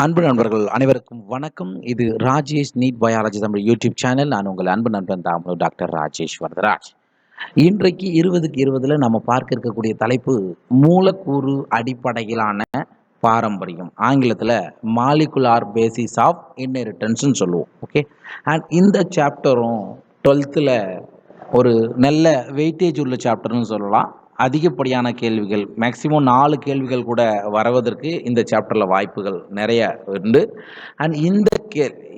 அன்பு நண்பர்கள் அனைவருக்கும் வணக்கம். இது Rajesh NEET biology Tamil YouTube channel. நான் உங்கள் அன்பு நண்பன் தாமு டாக்டர் ராஜேஷ் வரதராஜ். இன்றைக்கு 20க்கு 20ல் நம்ம பார்க்க இருக்கக்கூடிய தலைப்பு மூலக்கூறு அடிப்படையிலான பாரம்பரியம். ஆங்கிலத்தில் மாலிகுலார் பேசிஸ் ஆஃப் இன்ஹெரிட்டன்ஸ்னு சொல்லுவோம். ஓகே, அண்ட் இந்த சாப்டரும் 12ல் ஒரு நல்ல வெயிட்டேஜ் உள்ள சாப்டர்னு சொல்லலாம். அதிகப்படியான கேள்விகள், மேக்சிமம் 4 கேள்விகள் கூட வருவதற்கு இந்த சாப்டரில் வாய்ப்புகள் நிறைய உண்டு. அண்ட்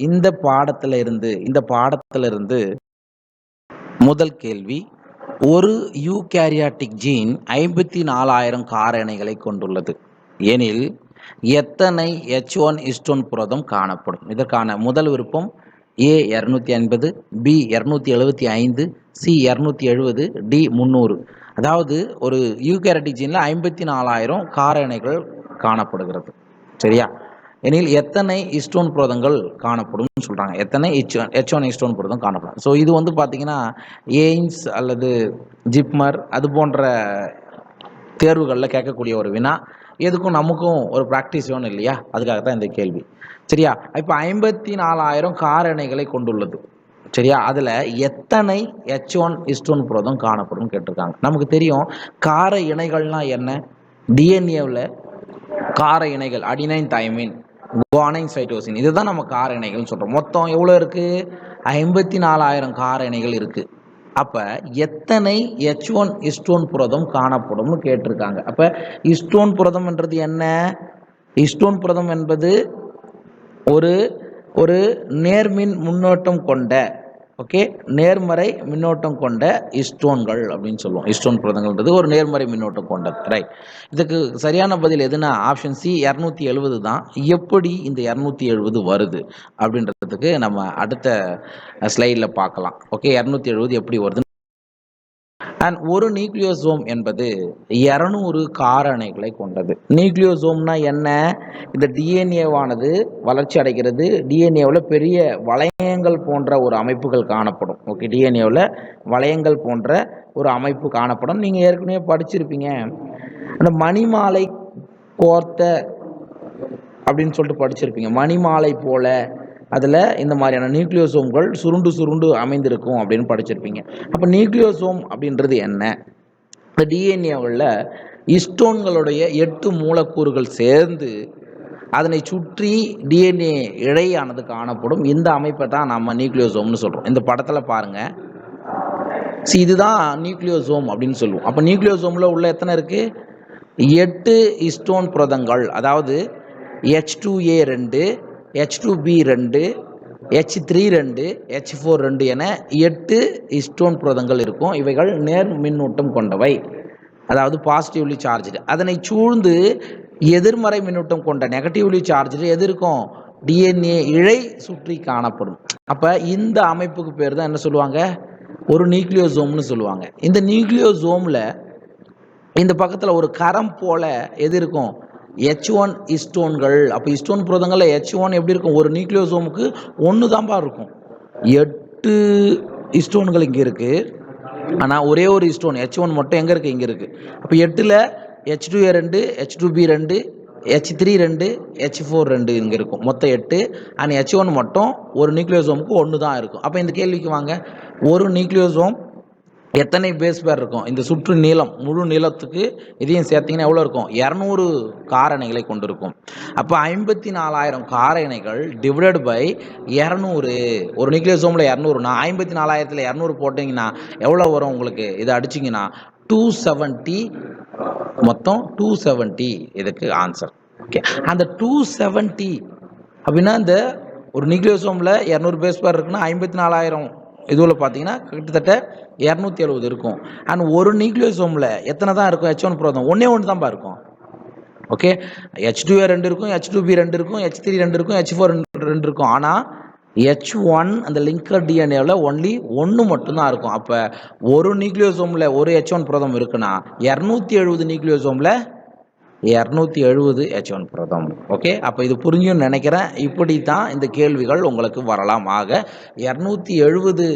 இந்த பாடத்தில் இருந்து முதல் கேள்வி, ஒரு யூகேரியாட்டிக் ஜீன் 54,000 காரணிகளை கொண்டுள்ளது எனில் எத்தனை H1 ஹிஸ்டோன் புரதம் காணப்படும்? இதற்கான முதல் விருப்பம் A 250, B 275, C 270, D 300. அதாவது ஒரு யூகேரியாட்டிக் ஜீனில் 54,000 காரணிகள் காணப்படுகிறது. சரியா? எனில் எத்தனை ஹிஸ்டோன் புரதங்கள் காணப்படும் சொல்கிறாங்க. எத்தனை H1 ஹிஸ்டோன் புரதம் காணப்படும். ஸோ இது வந்து பார்த்தீங்கன்னா எய்ம்ஸ் அல்லது ஜிப்மர் அது போன்ற தேர்வுகளில் கேட்கக்கூடிய ஒரு வினா. எதுக்கும் நமக்கும் ஒரு ப்ராக்டிஸ் வேணும் இல்லையா? அதுக்காக தான் இந்த கேள்வி. சரியா? இப்போ 54,000 காரணிகளை கொண்டுள்ளது. சரியா? அதில் எத்தனை H1 ஹிஸ்டோன் புரதம் காணப்படும் கேட்டிருக்காங்க. நமக்கு தெரியும் கார இணைகள்னா என்ன? டிஎன்ஏவில் கார இணைகள் அடினைன், தைமின், குவானைன், சைட்டோசின், இதுதான் நம்ம கார இணைகள்னு சொல்கிறோம். மொத்தம் எவ்வளோ இருக்குது? 54,000 கார இணைகள் இருக்குது. அப்போ எத்தனை H1 ஹிஸ்டோன் புரதம் காணப்படும்னு கேட்டிருக்காங்க. அப்போ ஹிஸ்டோன் புரதம் என்றது என்ன? ஹிஸ்டோன் புரதம் என்பது ஒரு ஒரு நேர்மின் முன்னோட்டம் கொண்ட, ஓகே, நேர்மறை மின்னோட்டம் கொண்ட ஹிஸ்டோன்கள் அப்படின்னு சொல்லுவோம். ஹிஸ்டோன் புரதங்கள்ன்றது ஒரு நேர்மறை மின்னோட்டம் கொண்டது. ரைட். இதுக்கு சரியான பதில் எதுனா ஆப்ஷன் சி 270 தான். எப்படி இந்த 270 வருது அப்படின்றதுக்கு நம்ம அடுத்த ஸ்லைடில் பார்க்கலாம். ஓகே, 270 எப்படி வருது? அண்ட் ஒரு நியூக்ளியோசோம் என்பது 200 காரணிகளை கொண்டது. நியூக்ளியோசோம்னா என்ன? இந்த டிஎன்ஏவானது வளர்ச்சி அடைகிறது. டிஎன்ஏவில் பெரிய வளையங்கள் போன்ற ஒரு அமைப்புகள் காணப்படும். ஓகே, டிஎன்ஏவில் வளையங்கள் போன்ற ஒரு அமைப்பு காணப்படும். நீங்கள் ஏற்கனவே படிச்சிருப்பீங்க, அந்த மணிமாலை கோர்த்த அப்படின்னு சொல்லிட்டு படிச்சிருப்பீங்க. மணிமாலை போல அதில் இந்த மாதிரியான நியூக்ளியோசோம்கள் சுருண்டு சுருண்டு அமைந்திருக்கும் அப்படின்னு படிச்சிருப்பீங்க. அப்போ நியூக்ளியோசோம் அப்படின்றது என்ன? இந்த டிஎன்ஏவில் ஹிஸ்டோன்களுடைய 8 மூலக்கூறுகள் சேர்ந்து அதனை சுற்றி டிஎன்ஏ இழையானது காணப்படும். இந்த அமைப்பை தான் நம்ம நியூக்ளியோசோம்னு சொல்கிறோம். இந்த படத்தில் பாருங்கள், இதுதான் நியூக்ளியோசோம் அப்படின்னு சொல்லுவோம். அப்போ நியூக்ளியோசோமில் உள்ள எத்தனை இருக்குது? 8 ஹிஸ்டோன் புரதங்கள். அதாவது H2A2, H2B2, H3 H4 என 8 ஹிஸ்டோன் புரதங்கள் இருக்கும். இவைகள் நேர் மின்னூட்டம் கொண்டவை, அதாவது பாசிட்டிவ்லி சார்ஜ்டு. அதனை சூழ்ந்து எதிர்மறை மின்னூட்டம் கொண்ட நெகட்டிவ்லி சார்ஜ்டு எது இருக்கும்? டிஎன்ஏ இழை சுற்றி காணப்படும். அப்போ இந்த அமைப்புக்கு பேர் தான் என்ன சொல்லுவாங்க? ஒரு நியூக்ளியோசோம்னு சொல்லுவாங்க. இந்த நியூக்ளியோசோமில் இந்த பக்கத்தில் ஒரு கரம் போல எது இருக்கும்? H1 ஹிஸ்டோன்கள். அப்போ ஹிஸ்டோன் புரதங்களில் H1 எப்படி இருக்கும்? ஒரு நியூக்ளியோசோமுக்கு 1 தான்பா இருக்கும். 8 ஹிஸ்டோன்கள் இங்கே இருக்குது. ஆனால் ஒரே ஒரு ஹிஸ்டோன் H1 மட்டும் எங்கே இருக்குது? இங்கே இருக்குது. அப்போ 8ல் H2A2, H2B2, H3 H4 இங்கே இருக்கும். மொத்தம் 8. ஆனால் H1 மட்டும் ஒரு நியூக்ளியோசோமுக்கு 1 தான் இருக்கும். அப்போ இந்த கேள்விக்கு வாங்க, ஒரு நியூக்ளியோசோம் எத்தனை பேஸ் பேர் இருக்கும்? இந்த சுற்று நீளம், முழு நீளத்துக்கு இதையும் சேர்த்திங்கன்னா எவ்வளோ இருக்கும்? 200 காரணிகளை கொண்டிருக்கும். அப்போ 54,000 காரணிகள் டிவைடட் பை 200. ஒரு நியூக்ளியோசோமில் 200னா 54,000ல் 200 போட்டிங்கன்னா எவ்வளோ வரும் உங்களுக்கு? இதை அடிச்சிங்கன்னா 270, மொத்தம் 270 இதுக்கு ஆன்சர். ஓகே, அந்த 270 அப்படின்னா இந்த ஒரு நியூக்ளியோசோமில் 200 பேஸ் பேர் இருக்குன்னா 54,000 இதுவில் பார்த்தீங்கன்னா கிட்டத்தட்ட 270 இருக்கும். அண்ட் ஒரு நியூக்ளியோசோமில் எத்தனை தான் இருக்கும்? H1 புரதம் ஒன்று தான்ப்பா இருக்கும். ஓகே, H2A2 இருக்கும், H2B2 இருக்கும், H3 இருக்கும், H4 இருக்கும். ஆனால் H1 அந்த லிங்கர் டிஎன்ஏவில் ஒன்லி 1 மட்டும்தான் இருக்கும். அப்போ ஒரு நியூக்ளியோசோமில் ஒரு H1 புரதம் இருக்குன்னா 270 நியூக்ளியோசோமில் 270 H1 புரதம். ஓகே, அப்போ இது புரிஞ்சுன்னு நினைக்கிறேன். இப்படி தான் இந்த கேள்விகள் உங்களுக்கு வரலாம். ஆக 270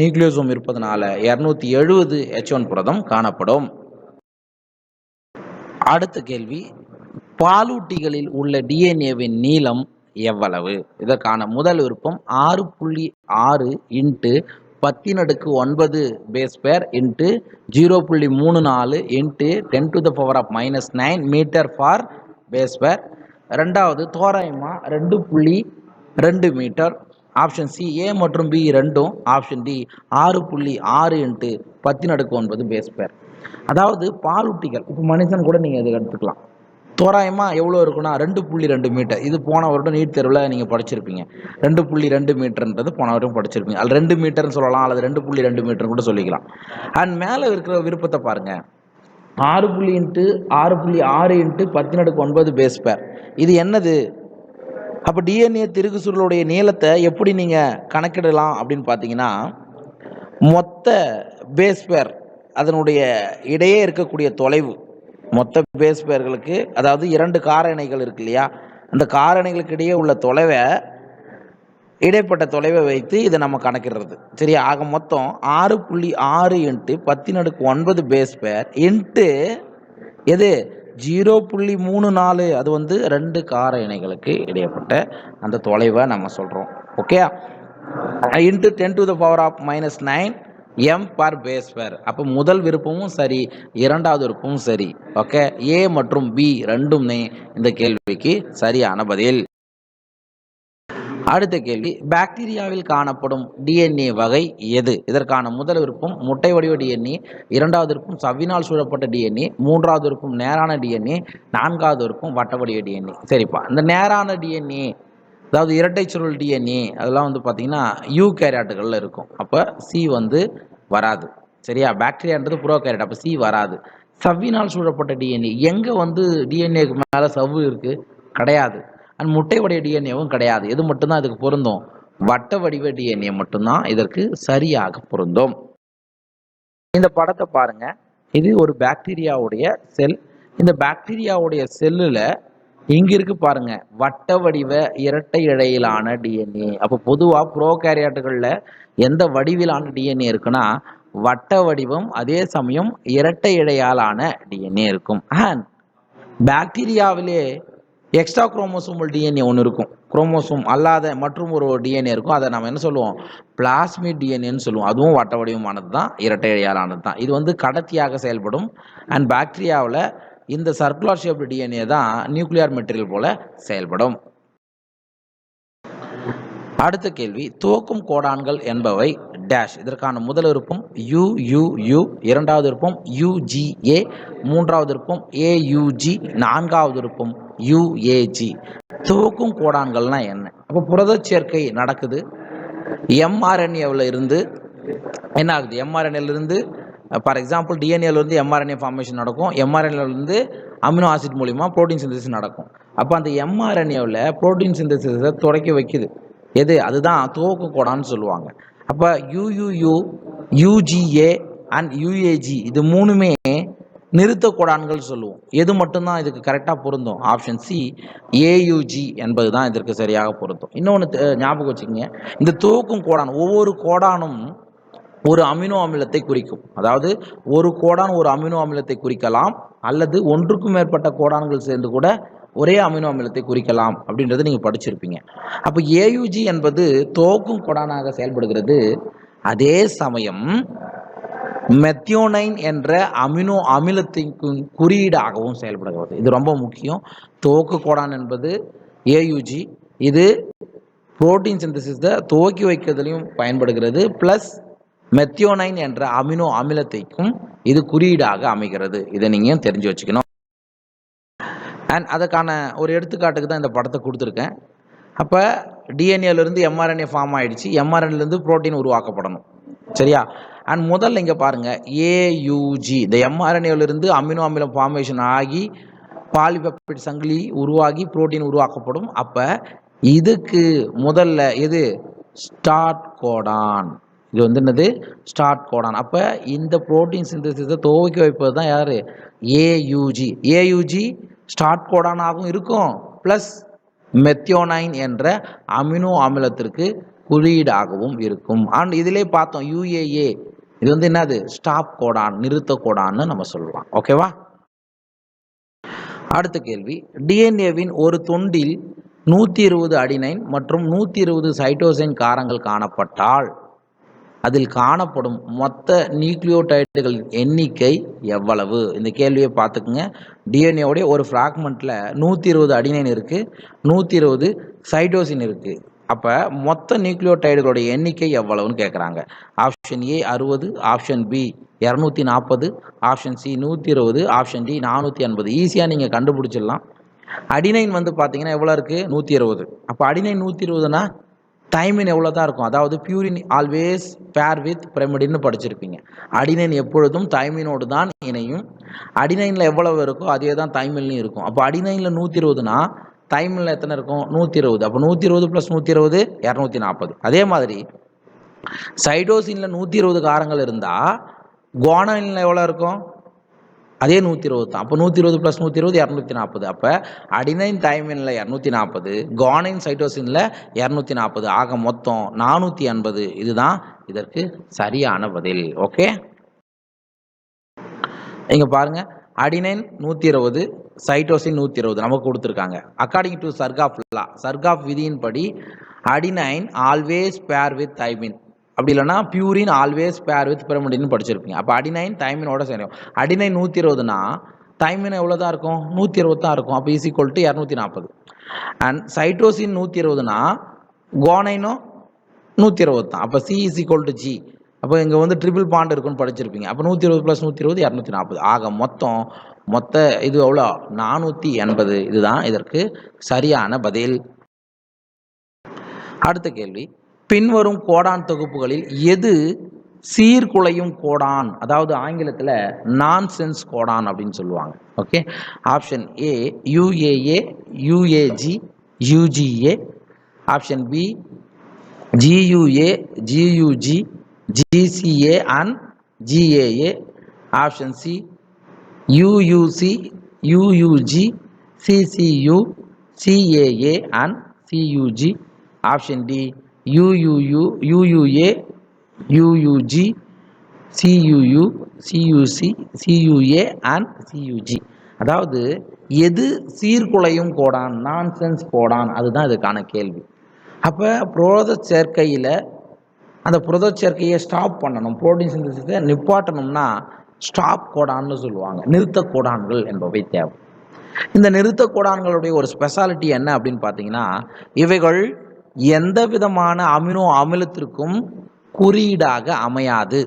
நியூக்ளியோசோம் இருப்பதனால 270 H1 புரதம் காணப்படும். அடுத்த கேள்வி, பாலூட்டிகளில் உள்ள டிஎன்ஏவின் நீளம் எவ்வளவு? இதற்கான முதல் விருப்பம் 6.6 into 10⁹ base pair into 0.34 into 10⁻⁻9 metre for base pair. ரெண்டாவது தோராயமா 2.2 மீட்டர். ஆப்ஷன் சி ஏ மற்றும் பி ரெண்டும். ஆப்ஷன் டி 6.6 இன்ட்டு 10⁹ பேஸ் பேர். அதாவது பாலூட்டிகள், இப்போ மனுஷன் கூட நீங்கள் இதை எடுத்துக்கலாம். தோராயமாக எவ்வளோ இருக்குன்னா 2.2 மீட்டர். இது போன வருடம் நீட் தேர்வில் நீங்கள் படிச்சிருப்பீங்க. 2.2 மீட்டர்ன்றது போன வருடம் படிச்சிருப்பீங்க. அது 2 மீட்டர்னு சொல்லலாம், அல்லது 2.2 மீட்டர் கூட சொல்லிக்கலாம். அண்ட் மேலே இருக்கிற விருப்பத்தை பாருங்க, 6.6 இன்ட்டு 10⁹ பேஸ் பேர். இது என்னது? அப்போ டிஎன்ஏ திருகு சுருளுடைய நீளத்தை எப்படி நீங்கள் கணக்கிடலாம் அப்படின்னு பார்த்தீங்கன்னா, மொத்த பேஸ் பேர் அதனுடைய இடையே இருக்கக்கூடிய தொலைவு, மொத்த பேஸ் பேர்களுக்கு, அதாவது 2 கார இணைகள் இருக்கு இல்லையா, அந்த கார இணைகளுக்கு இடையே உள்ள தொலைவை, இடைப்பட்ட தொலைவை வைத்து இதை நம்ம கணக்கிடுறது. சரியா? ஆக மொத்தம் 6.6 இன்ட்டு 10⁹ பேஸ் பேர் இன்ட்டு எது 0.34, அது வந்து 2 கார இணைகளுக்கு இடையப்பட்ட அந்த தொலைவை நம்ம சொல்கிறோம். Okay, into 10⁻⁻9 m per base pair. அப்போ முதல் விருப்பமும் சரி, இரண்டாவது விருப்பமும் சரி. ஓகே, ஏ மற்றும் பி ரெண்டுமே இந்த கேள்விக்கு சரியான பதில். அடுத்த கேள்வி, பாக்டீரியாவில் காணப்படும் டிஎன்ஏ வகை எது? இதற்கான முதல் விருப்பம் முட்டை வடிவ டிஎன்ஏ, இரண்டாவது விருப்பம் சவ்வினால் சூழப்பட்ட டிஎன்ஏ, மூன்றாவது விருப்பம் நேரான டிஎன்ஏ, நான்காவது விருப்பம் வட்ட வடிவ டிஎன்ஏ. சரிப்பா, இந்த நேரான டிஎன்ஏ, அதாவது இரட்டை சுருள் டிஎன்ஏ, அதெல்லாம் வந்து பார்த்தீங்கன்னா யூ கேரியாட்டுகளில் இருக்கும். அப்போ சி வந்து வராது. சரியா? பாக்டீரியான்றது புரோ கேரியட், அப்போ சி வராது. சவ்வினால் சூழப்பட்ட டிஎன்ஏ, எங்கே வந்து டிஎன்ஏக்கு மேலே சவ்வு இருக்குது? கிடையாது. அண்ட் முட்டை வடிவ டிஎன்ஏவும் கிடையாது. எது மட்டும்தான் இதுக்கு பொருந்தும்? வட்ட வடிவ டிஎன்ஏ மட்டும்தான் இதற்கு சரியாக பொருந்தும். இந்த படத்தை பாருங்க, இது ஒரு பாக்டீரியாவுடைய செல். இந்த பாக்டீரியாவுடைய செல்லில் இங்க இருக்கு பாருங்க, வட்ட வடிவ இரட்டை இழையிலான டிஎன்ஏ. அப்போ பொதுவாக ப்ரோகேரியாட்டுகளில் எந்த வடிவிலான டிஎன்ஏ இருக்குன்னா வட்ட வடிவம், அதே சமயம் இரட்டை இழையாலான டிஎன்ஏ இருக்கும். அண்ட் பாக்டீரியாவிலே எக்ஸ்ட்ரா குரோமோசோமல் டிஎன்ஏ ஒன்று இருக்கும். குரோமோசோம் அல்லாத மற்றும் ஒரு டிஎன்ஏ இருக்கும். அதை நம்ம என்ன சொல்லுவோம்? பிளாஸ்மிட் டிஎன்ஏன்னு சொல்லுவோம். அதுவும் வட்ட வடிவமானது தான், இரட்டை இழையாலானது தான். இது வந்து கடத்தியாக செயல்படும். அண்ட் பாக்டீரியாவில் இந்த சர்க்குலர் ஷேப்டு டிஎன்ஏ தான் நியூக்ளியர் மெட்டீரியல் போல செயல்படும். அடுத்த கேள்வி, துவக்கும் கோடான்கள் என்பவை டேஷ். இதற்கான முதல் விருப்பம் யுயுயு, இரண்டாவது விருப்பம் யுஜிஏ, மூன்றாவது விருப்பம் ஏயுஜி, நான்காவது விருப்பம் யுஏஜி. துவக்கும் கோடான்கள்னா என்ன? அப்போ புரத சேர்க்கை நடக்குது. எம்ஆர்என்ஏவில் இருந்து என்ன ஆகுது? எம்ஆர்என்ஏலிருந்து ஃபார் எக்ஸாம்பிள் டிஎன்ஏலேருந்து எம்ஆர்என்ஏ ஃபார்மேஷன் நடக்கும். எம்ஆர்என்ஏலேருந்து அமினோ ஆசிட் மூலிமா ப்ரோட்டீன் சிந்தசிஸ் நடக்கும். அப்போ அந்த எம்ஆர்என்ஏவில் ப்ரோட்டீன் சிந்தசிஸை தொடக்கி வைக்குது. எது? அதுதான் துவக்கு கோடான்னு சொல்லுவாங்க. அப்போ யுயுயு, யுஜிஏ அண்ட் யுஏஜி இது மூணுமே நிறுத்த கோடான்கள் சொல்லுவோம். எது மட்டும்தான் இதுக்கு கரெக்டாக பொருந்தும்? ஆப்ஷன் சி ஏயுஜி என்பது தான் இதற்கு சரியாக பொருந்தும். இன்னொன்று ஞாபகம் வச்சுக்கோங்க, இந்த துவக்கும் கோடான், ஒவ்வொரு கோடானும் ஒரு அமினோ அமிலத்தை குறிக்கும். அதாவது ஒரு கோடான் ஒரு அமினோ அமிலத்தை குறிக்கலாம், அல்லது ஒன்றுக்கும் மேற்பட்ட கோடான்கள் சேர்ந்து கூட ஒரே அமினோ அமிலத்தை குறிக்கலாம் அப்படின்றத நீங்கள் படிச்சிருப்பீங்க. அப்போ ஏயுஜி என்பது துவக்கும் கோடானாக செயல்படுகிறது. அதே சமயம் மெத்தியோனைன் என்ற அமினோ அமிலத்தின் குறியீடாகவும் செயல்படுகிறது. இது ரொம்ப முக்கியம். துவக்கு கோடான் என்பது ஏயுஜி, இது புரோட்டீன் சிந்தசிஸை துவக்கி வைக்கிறதுலையும் பயன்படுகிறது. ப்ளஸ் மெத்தியோனைன் என்ற அமினோ அமிலத்தைக்கும் இது குறியீடாக அமைகிறது. இதை நீங்கள் தெரிஞ்சு வச்சுக்கணும். அண்ட் அதுக்கான ஒரு எடுத்துக்காட்டுக்கு தான் இந்த படத்தை கொடுத்துருக்கேன். அப்போ டிஎன்ஏலேருந்து எம்ஆர்என்ஏ ஃபார்ம் ஆகிடுச்சு, எம்ஆர்என்ஏலேருந்து புரோட்டீன் உருவாக்கப்படணும். சரியா? அண்ட் முதல்ல இங்கே பாருங்கள், ஏயுஜி, இந்த எம்ஆர்என்ஏவிலிருந்து அமினோ அமிலம் ஃபார்மேஷன் ஆகி பாலிபெப்டைட் சங்கிலி உருவாகி புரோட்டீன் உருவாக்கப்படும். அப்போ இதுக்கு முதல்ல எது? ஸ்டார்ட் கோடான். இது வந்து என்னது? ஸ்டார்ட் கோடான். அப்போ இந்த புரோட்டீன் சிந்தசிஸை துவக்கி வைப்பது தான் யார்? ஏயுஜி. ஏயுஜி ஸ்டார்ட் கோடானாகவும் இருக்கும், ப்ளஸ் மெத்தியோனைன் என்ற அமினோ அமிலத்திற்கு குறியீடாகவும் இருக்கும். அண்ட் இதிலே பார்த்தோம் யுஏஏ, இது வந்து என்னது? ஸ்டாப் கோடான், நிறுத்த கோடான்னு நம்ம சொல்லலாம். ஓகேவா? அடுத்த கேள்வி, டிஎன்ஏவின் ஒரு துண்டில் 120 அடினைன் மற்றும் 120 சைட்டோசின் காரங்கள் காணப்பட்டால் அதில் காணப்படும் மொத்த நியூக்ளியோடைடுகளின் எண்ணிக்கை எவ்வளவு? இந்த கேள்வியை பார்த்துக்குங்க. டிஎன்ஏவுடைய ஒரு ஃப்ராக்மெண்ட்டில் 120 அடினைன் இருக்குது, 120 சைட்டோசின் இருக்குது. அப்போ மொத்த நியூக்ளியோடைடுகளுடைய எண்ணிக்கை எவ்வளவுன்னு கேட்குறாங்க. Option A 60, option B 240, option C 120, option D 480. ஈஸியாக நீங்கள் கண்டுபிடிச்சிடலாம். அடினைன் வந்து பார்த்தீங்கன்னா எவ்வளோ இருக்குது? 120. அப்போ அடினைன் 120னா தைமின் எவ்வளோ தான் இருக்கும்? அதாவது பியூரின் ஆல்வேஸ் பேர் வித் பிரமிடின்னு படிச்சிருப்பீங்க. அடினைன் எப்பொழுதும் தைமினோடு தான் இணையும். அடினைனில் எவ்வளவு இருக்கோ அதே தான் தைமின்லையும் இருக்கும். அப்போ அடினைனில் 120னா தைமினில் எத்தனை இருக்கும்? 120. அப்போ 120 + 120 240. அதே மாதிரி சைட்டோசினில் 120 காரங்கள் இருந்தால் குவானைனில் எவ்வளோ இருக்கும்? அதே 120 தான். அப்போ 120 + 120 240. அப்போ அடினைன் தைமினில் 240, குவானைன் சைட்டோசினில் 240, ஆக மொத்தம் 480. இதுதான் இதற்கு சரியான பதில். ஓகே, இங்க பாருங்க, அடினைன் 120, சைட்டோசின் 120 நமக்கு கொடுத்துருக்காங்க. அக்கார்டிங் டு சர்காஃப் லா, சர்காஃப் விதியின்படி adenine always pair with thymine, அப்படி இல்லைன்னா பியூரின் ஆல்வேஸ் பேர் வித் பிரமிடின்னு படிச்சிருப்பீங்க. அப்போ அடினைன் தைமினோட சேரும். அடினைன் 120னா தைமின் எவ்வளோ தான் இருக்கும்? 120 தான் இருக்கும். அப்போ = 240. அண்ட் சைட்டோசின் 120னா குவானைனும் 120 தான். அப்போ சி = G. அப்போ இங்கே வந்து ட்ரிபிள் பாண்ட் இருக்குன்னு படிச்சிருப்பீங்க. அப்போ 120 + 120 240. ஆக மொத்த இது எவ்வளோ? 480. இதுதான் இதற்கு சரியான பதில். அடுத்த கேள்வி, பின்வரும் கோடான் தொகுப்புகளில் எது சீர்குலையும் கோடான், அதாவது ஆங்கிலத்தில் நான்சென்ஸ் கோடான் அப்படின்னு சொல்லுவாங்க. Okay, option A UAA, UAG, UGA, option B GUA, GUG, GCA and GAA, option C UUC, UUG, CCU, CAA and CUG, option D UUU, UUA, UUG, CUU, CUC, CUA and CUG. அதாவது எது சீர்குலையும் Godan, nonsense Godan, அதுதான் இதுக்கான கேள்வி. அப்போ புரத சேர்க்கையில் அந்த புரத சேர்க்கையை ஸ்டாப் பண்ணணும், புரோட்டீன் சிந்தசிஸை நிப்பாட்டணும்னா ஸ்டாப் கோடான்னு சொல்லுவாங்க. நிறுத்த கோடான்கள் என்பவை தேவை. இந்த நிறுத்த கோடான்களுடைய ஒரு ஸ்பெஷாலிட்டி என்ன அப்படின்னு பார்த்தீங்கன்னா, இவைகள் எந்த விதமான அமினோ அமிலத்திற்கும் குறியீடாக அமையாது.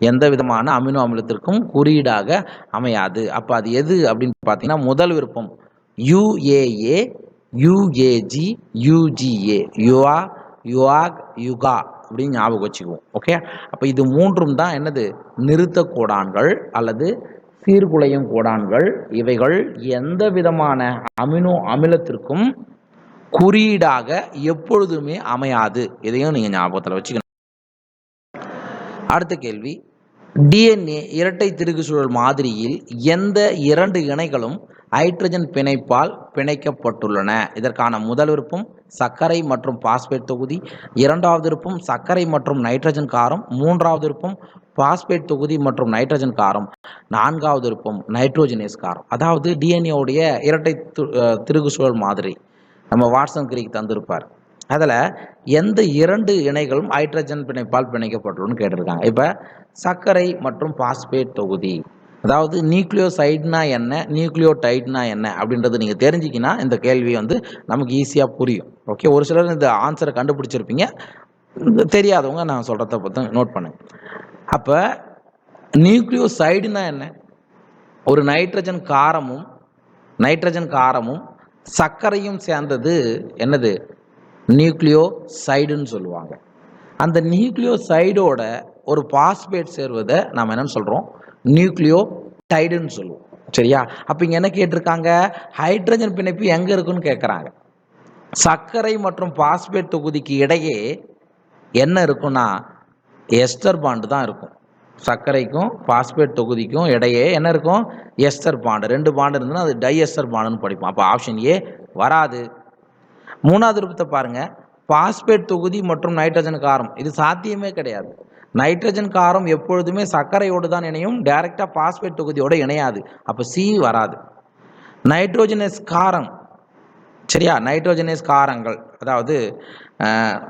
எந்த விதமான அமினோ அமிலத்திற்கும் குறியீடாக அமையாது. அப்போ அது எது அப்படின்னு பார்த்தீங்கன்னா, முதல் விருப்பம் UAA, UAG, UGA, யுவா, யுவாக், யுகா அப்படின்னு ஞாபகம் வச்சுக்குவோம். ஓகே, அப்போ இது மூன்றும் தான் என்னது? நிறுத்த கோடான்கள் அல்லது சீர்குலையும் கோடான்கள். இவைகள் எந்த விதமான அமினோ அமிலத்திற்கும் குறியீடாக எப்பொழுதுமே அமையாது. இதையும் நீங்கள் ஞாபகத்தில் வச்சுக்கணும். அடுத்த கேள்வி, டிஎன்ஏ இரட்டை திருகு சுழல் மாதிரியில் எந்த 2 இணைகளும் ஹைட்ரஜன் பிணைப்பால் பிணைக்கப்பட்டுள்ளன? இதற்கான முதல் விருப்பம் சர்க்கரை மற்றும் பாஸ்பேட் தொகுதி, இரண்டாவது விருப்பம் சர்க்கரை மற்றும் நைட்ரஜன் காரம், மூன்றாவது விருப்பம் பாஸ்பேட் தொகுதி மற்றும் நைட்ரஜன் காரம், நான்காவது விருப்பம் நைட்ரோஜனேஸ் காரம். அதாவது டிஎன்ஏவுடைய இரட்டை திருகு சுழல் மாதிரி நம்ம வாட்சன் கிரீக் தந்திருப்பார். அதில் எந்த 2 இணைகளும் ஹைட்ரஜன் பிணைப்பால் பிணைக்கப்பட்டுள்ளன்னு கேட்டிருக்காங்க. இப்போ சர்க்கரை மற்றும் பாஸ்பேட் தொகுதி, அதாவது நியூக்ளியோசைட்னா என்ன, நியூக்ளியோடைட்னா என்ன அப்படின்றது நீங்கள் தெரிஞ்சிக்கினா இந்த கேள்வி வந்து நமக்கு ஈஸியாக புரியும். ஓகே, ஒரு சிலர் இந்த ஆன்சரை கண்டுபிடிச்சிருப்பீங்க, தெரியாதவங்க நான் சொல்கிறத பற்றி நோட் பண்ணுங்க. அப்போ நியூக்ளியோசைடுனா என்ன? ஒரு நைட்ரஜன் காரமும் சர்க்கரையும் சேர்ந்தது என்னது? நியூக்ளியோசைடுன்னு சொல்லுவாங்க. அந்த நியூக்ளியோசைடோட ஒரு பாஸ்பேட் சேர்வதை நாம் என்னன்னு சொல்கிறோம்? நியூக்ளியோடைடுன்னு சொல்லுவோம். சரியா? அப்போ இங்கே என்ன கேட்டிருக்காங்க? ஹைட்ரஜன் பிணைப்பு எங்கே இருக்குன்னு கேட்குறாங்க. சர்க்கரை மற்றும் பாஸ்பேட் தொகுதிக்கு இடையே என்ன இருக்குன்னா எஸ்டர் பாண்டு தான் இருக்கும். சர்க்கரைக்கும் பாஸ்பேட் தொகுதிக்கும் இடையே என்ன இருக்கும்? Ester bond. 2 பாண்டு இருந்ததுன்னா அது டைஎஸ்டர் பாண்டுன்னு படிப்போம். அப்போ ஆப்ஷன் ஏ வராது. மூணாவது விருப்பத்தை பாருங்க, பாஸ்பேட் தொகுதி மற்றும் நைட்ரஜன் காரம், இது சாத்தியமே கிடையாது. நைட்ரஜன் காரம் எப்பொழுதுமே சர்க்கரையோடு தான் இணையும், டைரெக்டாக பாஸ்பேட் தொகுதியோடு இணையாது. அப்போ சி வராது. நைட்ரோஜனஸ் காரம், சரியா? நைட்ரோஜனஸ் காரங்கள், அதாவது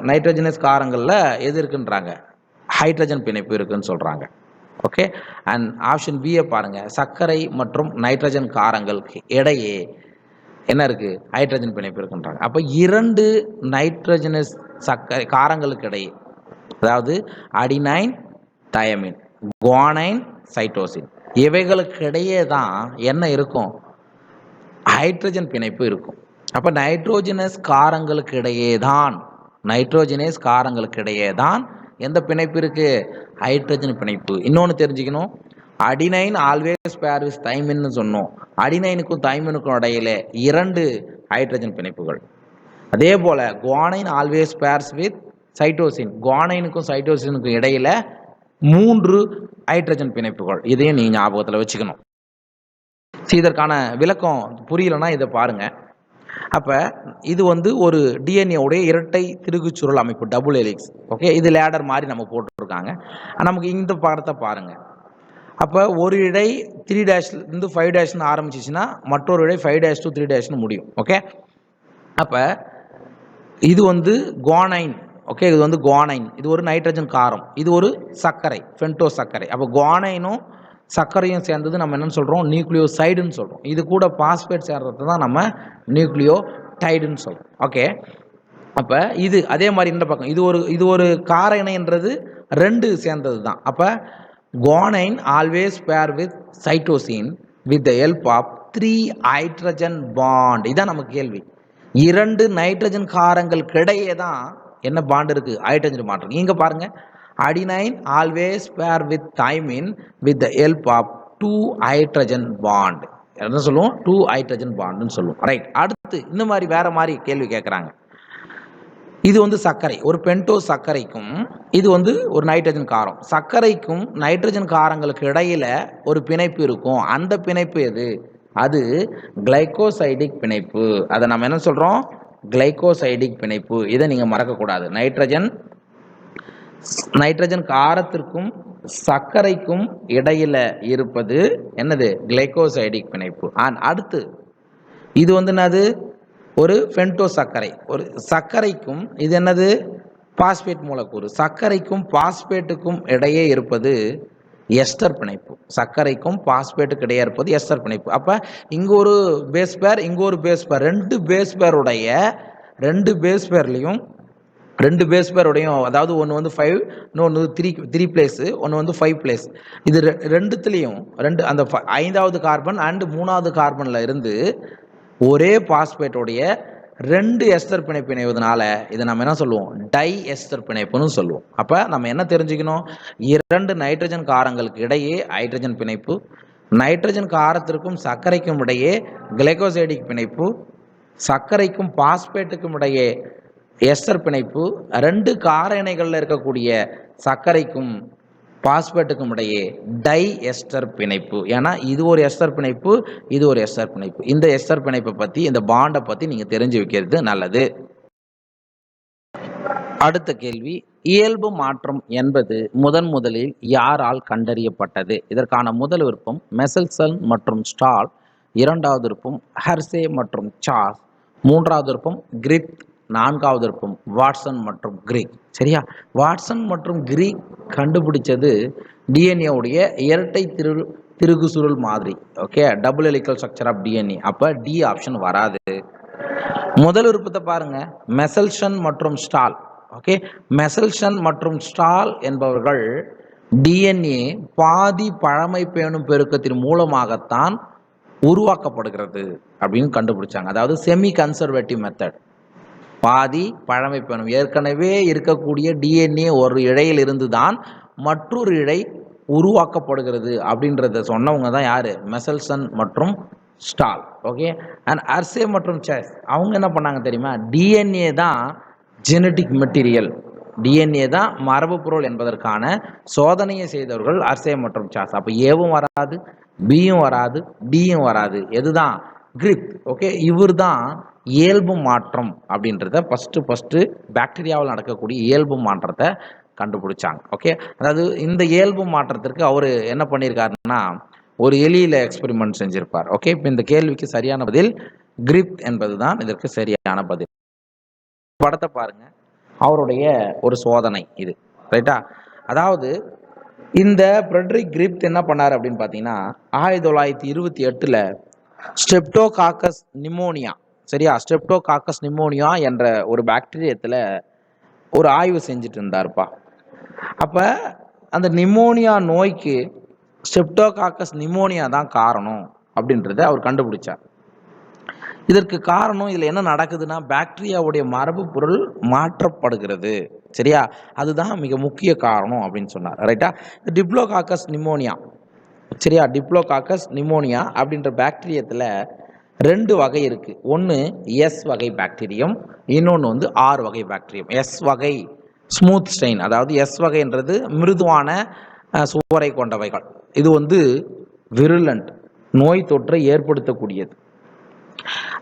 நைட்ரோஜனஸ் காரங்களில் எது இருக்குன்றாங்க? ஹைட்ரஜன் பிணைப்பு இருக்குன்னு சொல்கிறாங்க. ஓகே. அண்ட் ஆப்ஷன் பியை பாருங்கள், சர்க்கரை மற்றும் நைட்ரஜன் காரங்களுக்கு இடையே என்ன இருக்குது? ஹைட்ரஜன் பிணைப்பு இருக்குன்றாங்க. அப்போ 2 நைட்ரஜனஸ் சர்க்கரை காரங்களுக்கு இடையே, அதாவது அடினைன் தயமின், குவானைன் சைட்டோசின், இவைகளுக்கு இடையே தான் என்ன இருக்கும்? ஹைட்ரஜன் பிணைப்பு இருக்கும். அப்போ நைட்ரோஜனஸ் காரங்களுக்கு இடையே தான் எந்த பிணைப்பு இருக்கு? ஹைட்ரஜன் பிணைப்பு. இன்னொன்று தெரிஞ்சுக்கணும், அடினைன் ஆல்வேஸ் பேர் வித் தைமின்னு சொன்னோம். அடினைனுக்கும் தைமினுக்கும் இடையில 2 ஹைட்ரஜன் பிணைப்புகள். அதே போல guanine always pairs with cytosine, குவானைனுக்கும் சைட்டோசினுக்கும் இடையில 3 ஹைட்ரஜன் பிணைப்புகள். இதையும் நீங்க ஞாபகத்தில் வச்சுக்கணும். இதற்கான விளக்கம் புரியலன்னா இதை பாருங்க. அப்போ இது ஒரு டிஎன்ஏ உடைய இரட்டை திருகுச்சுருள் அமைப்பு, டபுள் ஹெலிக்ஸ். ஓகே, இது லேடர் மாதிரி நம்ம போட்டுருக்காங்க. நமக்கு இந்த படத்தை பாருங்க. அப்போ ஒரு இடை 3' 5' ஆரம்பிச்சிச்சுன்னா மற்றொரு இடை 5' to 3' முடியும். ஓகே, அப்போ இது குவானைன். ஓகே, இது குவானைன், இது ஒரு நைட்ரஜன் காரம், இது ஒரு சர்க்கரை, ஃபென்டோ சர்க்கரை. அப்போ குவானைனும் சர்க்கரையும் சேர்ந்தது நம்ம என்னன்னு சொல்கிறோம்? நியூக்ளியோசைடுன்னு சொல்கிறோம். இது கூட பாஸ்பேட் சேர்றது தான் நம்ம நியூக்ளியோடைடுன்னு சொல்கிறோம். ஓகே, அப்போ இது அதே மாதிரி இந்த பக்கம் இது ஒரு கார இணைன்றது 2 சேர்ந்தது தான். அப்போ guanine always pair with cytosine with the help of 3 hydrogen bond. இதான் நமக்கு கேள்வி. 2 நைட்ரஜன் காரங்களுக்கு இடையே தான் என்ன பாண்ட் இருக்குது? ஹைட்ரஜன் பாண்ட் இருக்கு. இங்கே பாருங்க, adenine always pair with thymine with the help of 2 hydrogen bond. என்ன சொல்லுவோம்? 2 ஹைட்ரஜன் பாண்டுன்னு சொல்லுவோம். ரைட். அடுத்து இந்த மாதிரி வேற மாதிரி கேள்வி கேட்குறாங்க. இது சர்க்கரை, ஒரு பென்டோ சர்க்கரைக்கும் இது ஒரு நைட்ரஜன் காரம். சர்க்கரைக்கும் நைட்ரஜன் காரங்களுக்கு இடையில ஒரு பிணைப்பு இருக்கும். அந்த பிணைப்பு எது? அது கிளைகோசைடிக் பிணைப்பு. அதை நம்ம என்ன சொல்றோம்? கிளைகோசைடிக் பிணைப்பு. இதை நீங்க மறக்கக்கூடாது. நைட்ரஜன் காரத்திற்கும் சர்க்கரைக்கும் இடையில இருப்பது என்னது? கிளைகோசைடிக் பிணைப்பு. அடுத்து இது என்னது? ஒரு ஃபென்டோ சர்க்கரை. ஒரு சர்க்கரைக்கும் இது என்னது? பாஸ்பேட் மூலக்கூறு. சர்க்கரைக்கும் பாஸ்பேட்டுக்கும் இடையே இருப்பது எஸ்டர் பிணைப்பு. சர்க்கரைக்கும் பாஸ்பேட்டுக்கு இடையே இருப்பது எஸ்டர் பிணைப்பு. அப்போ இங்கே ஒரு பேஸ் பேர், இங்கே ஒரு பேஸ் பேர், 2 பேஸ் பேருடைய 2 பேஸ் பேர்லையும் 2 பேஸ் பேருடையும், அதாவது ஒன்று 5, இன்னொன்று 3 பிளேஸ், ஒன்று 5 பிளேஸ். இது ரெண்டுத்துலேயும் அந்த 5வது கார்பன் அண்ட் 3வது கார்பனில் இருந்து ஒரே பாஸ்பேட்டோடைய 2 எஸ்டர் பிணைப்பு இணைவதனால இதை நம்ம என்ன சொல்லுவோம்? டை எஸ்டர் பிணைப்புன்னு சொல்லுவோம். அப்போ நம்ம என்ன தெரிஞ்சுக்கணும்? 2 நைட்ரஜன் காரங்களுக்கு இடையே ஹைட்ரஜன் பிணைப்பு, நைட்ரஜன் காரத்திற்கும் சர்க்கரைக்கும் இடையே கிளைகோசைடிக் பிணைப்பு, சர்க்கரைக்கும் பாஸ்பேட்டுக்கும் இடையே எஸ்டர் பிணைப்பு, 2 கார இணைகளில் இருக்கக்கூடிய சர்க்கரைக்கும் பாஸ்பேட்டுக்கும் இடையே டை எஸ்டர் பிணைப்பு. ஏன்னா இது ஒரு எஸ்டர் பிணைப்பு, இது ஒரு எஸ்டர் பிணைப்பு. இந்த எஸ்டர் பிணைப்பை பற்றி, இந்த பாண்டை பற்றி நீங்கள் தெரிஞ்சு வைக்கிறது நல்லது. அடுத்த கேள்வி, இயல்பு மாற்றம் என்பது முதலில் யாரால் கண்டறியப்பட்டது? இதற்கான முதல் விருப்பம் மெசல்சன் மற்றும் ஸ்டால், 2வது விருப்பம் ஹெர்ஷே மற்றும் சார்ஸ், 3வது விருப்பம் கிரிக், 4வது விருப்பம் வாட்சன் மற்றும் கிரிக். சரியா? வாட்சன் மற்றும் கிரிக் கண்டுபிடிச்சது டிஎன்ஏ உடைய இரட்டை திருகு சுருள் மாதிரி. Okay, double helical structure of DNA. அப்போ டி ஆப்ஷன் வராது. முதல் விருப்பத்தை பாருங்க, மெசல்சன் மற்றும் ஸ்டால். ஓகே, மெசல்சன் மற்றும் ஸ்டால் என்பவர்கள் டிஎன்ஏ பாதி பழமை பேணும் பெருக்கத்தின் மூலமாகத்தான் உருவாக்கப்படுகிறது அப்படின்னு கண்டுபிடிச்சாங்க. அதாவது செமி கன்சர்வேட்டிவ் மெத்தட். பாதி பழமை பேணும், ஏற்கனவே இருக்கக்கூடிய டிஎன்ஏ ஒரு இழையில் இருந்து தான் மற்றொரு இழை உருவாக்கப்படுகிறது அப்படின்றத சொன்னவங்க தான் யாரு? மெசல்சன் மற்றும் ஸ்டால். ஓகே, அண்ட் ஹெர்ஷே மற்றும் சார்ஸ் அவங்க என்ன பண்ணாங்க தெரியுமா? டிஎன்ஏ தான் ஜெனட்டிக் மெட்டீரியல், டிஎன்ஏ தான் மரபு பொருள் என்பதற்கான சோதனையை செய்தவர்கள் ஹெர்ஷே மற்றும் சார்ஸ். அப்போ ஏவும் வராது, பியும் வராது, டியும் வராது. எதுதான்? கிரிக். ஓகே, இவர் தான் இயல்பு மாற்றம் அப்படின்றத ஃபஸ்ட்டு பாக்டீரியாவில் நடக்கக்கூடிய இயல்பு மாற்றத்தை கண்டுபிடிச்சாங்க. ஓகே, அதாவது இந்த இயல்பு மாற்றத்திற்கு அவர் என்ன பண்ணியிருக்காருன்னா ஒரு எலியில் எக்ஸ்பெரிமெண்ட் செஞ்சிருப்பார். ஓகே, இப்போ இந்த கேள்விக்கு சரியான பதில் கிரிப்த் என்பது தான் இதற்கு சரியான பதில். படத்தை பாருங்க, அவருடைய ஒரு சோதனை இது, ரைட்டா? அதாவது இந்த ஃப்ரெட்ரிக் கிரிப்த் என்ன பண்ணார் அப்படின்னு பார்த்தீங்கன்னா, 1928ல் ஸ்ட்ரெப்டோகாக்கஸ் நிமோனியா, சரியா, ஸ்ட்ரெப்டோகாக்கஸ் நிமோனியா என்ற ஒரு பாக்டீரியத்தில் ஒரு ஆய்வு செஞ்சுட்டு இருந்தார்ப்பா. அப்போ அந்த நிமோனியா நோய்க்கு ஸ்ட்ரெப்டோகாக்கஸ் நிமோனியா தான் காரணம் அப்படின்றத அவர் கண்டுபிடிச்சார். இதற்கு காரணம் இதில் என்ன நடக்குதுன்னா, பாக்டீரியாவுடைய மரபு பொருள் மாற்றப்படுகிறது, சரியா, அதுதான் மிக முக்கிய காரணம் அப்படின்னு சொன்னார், ரைட்டா? டிப்ளோகாக்கஸ் நிமோனியா, சரியா, டிப்ளோகாக்கஸ் நிமோனியா அப்படின்ற பாக்டீரியத்தில் 2 வகை இருக்குது. ஒன்று எஸ் வகை பாக்டீரியம், இன்னொன்று வந்து ஆர் வகை பாக்டீரியம். எஸ் வகை ஸ்மூத் ஸ்ட்ரெயின், அதாவது எஸ் வகைன்றது மிருதுவான சுவரை கொண்டவைகள், இது வந்து விருலண்ட், நோய் தொற்றை ஏற்படுத்தக்கூடியது.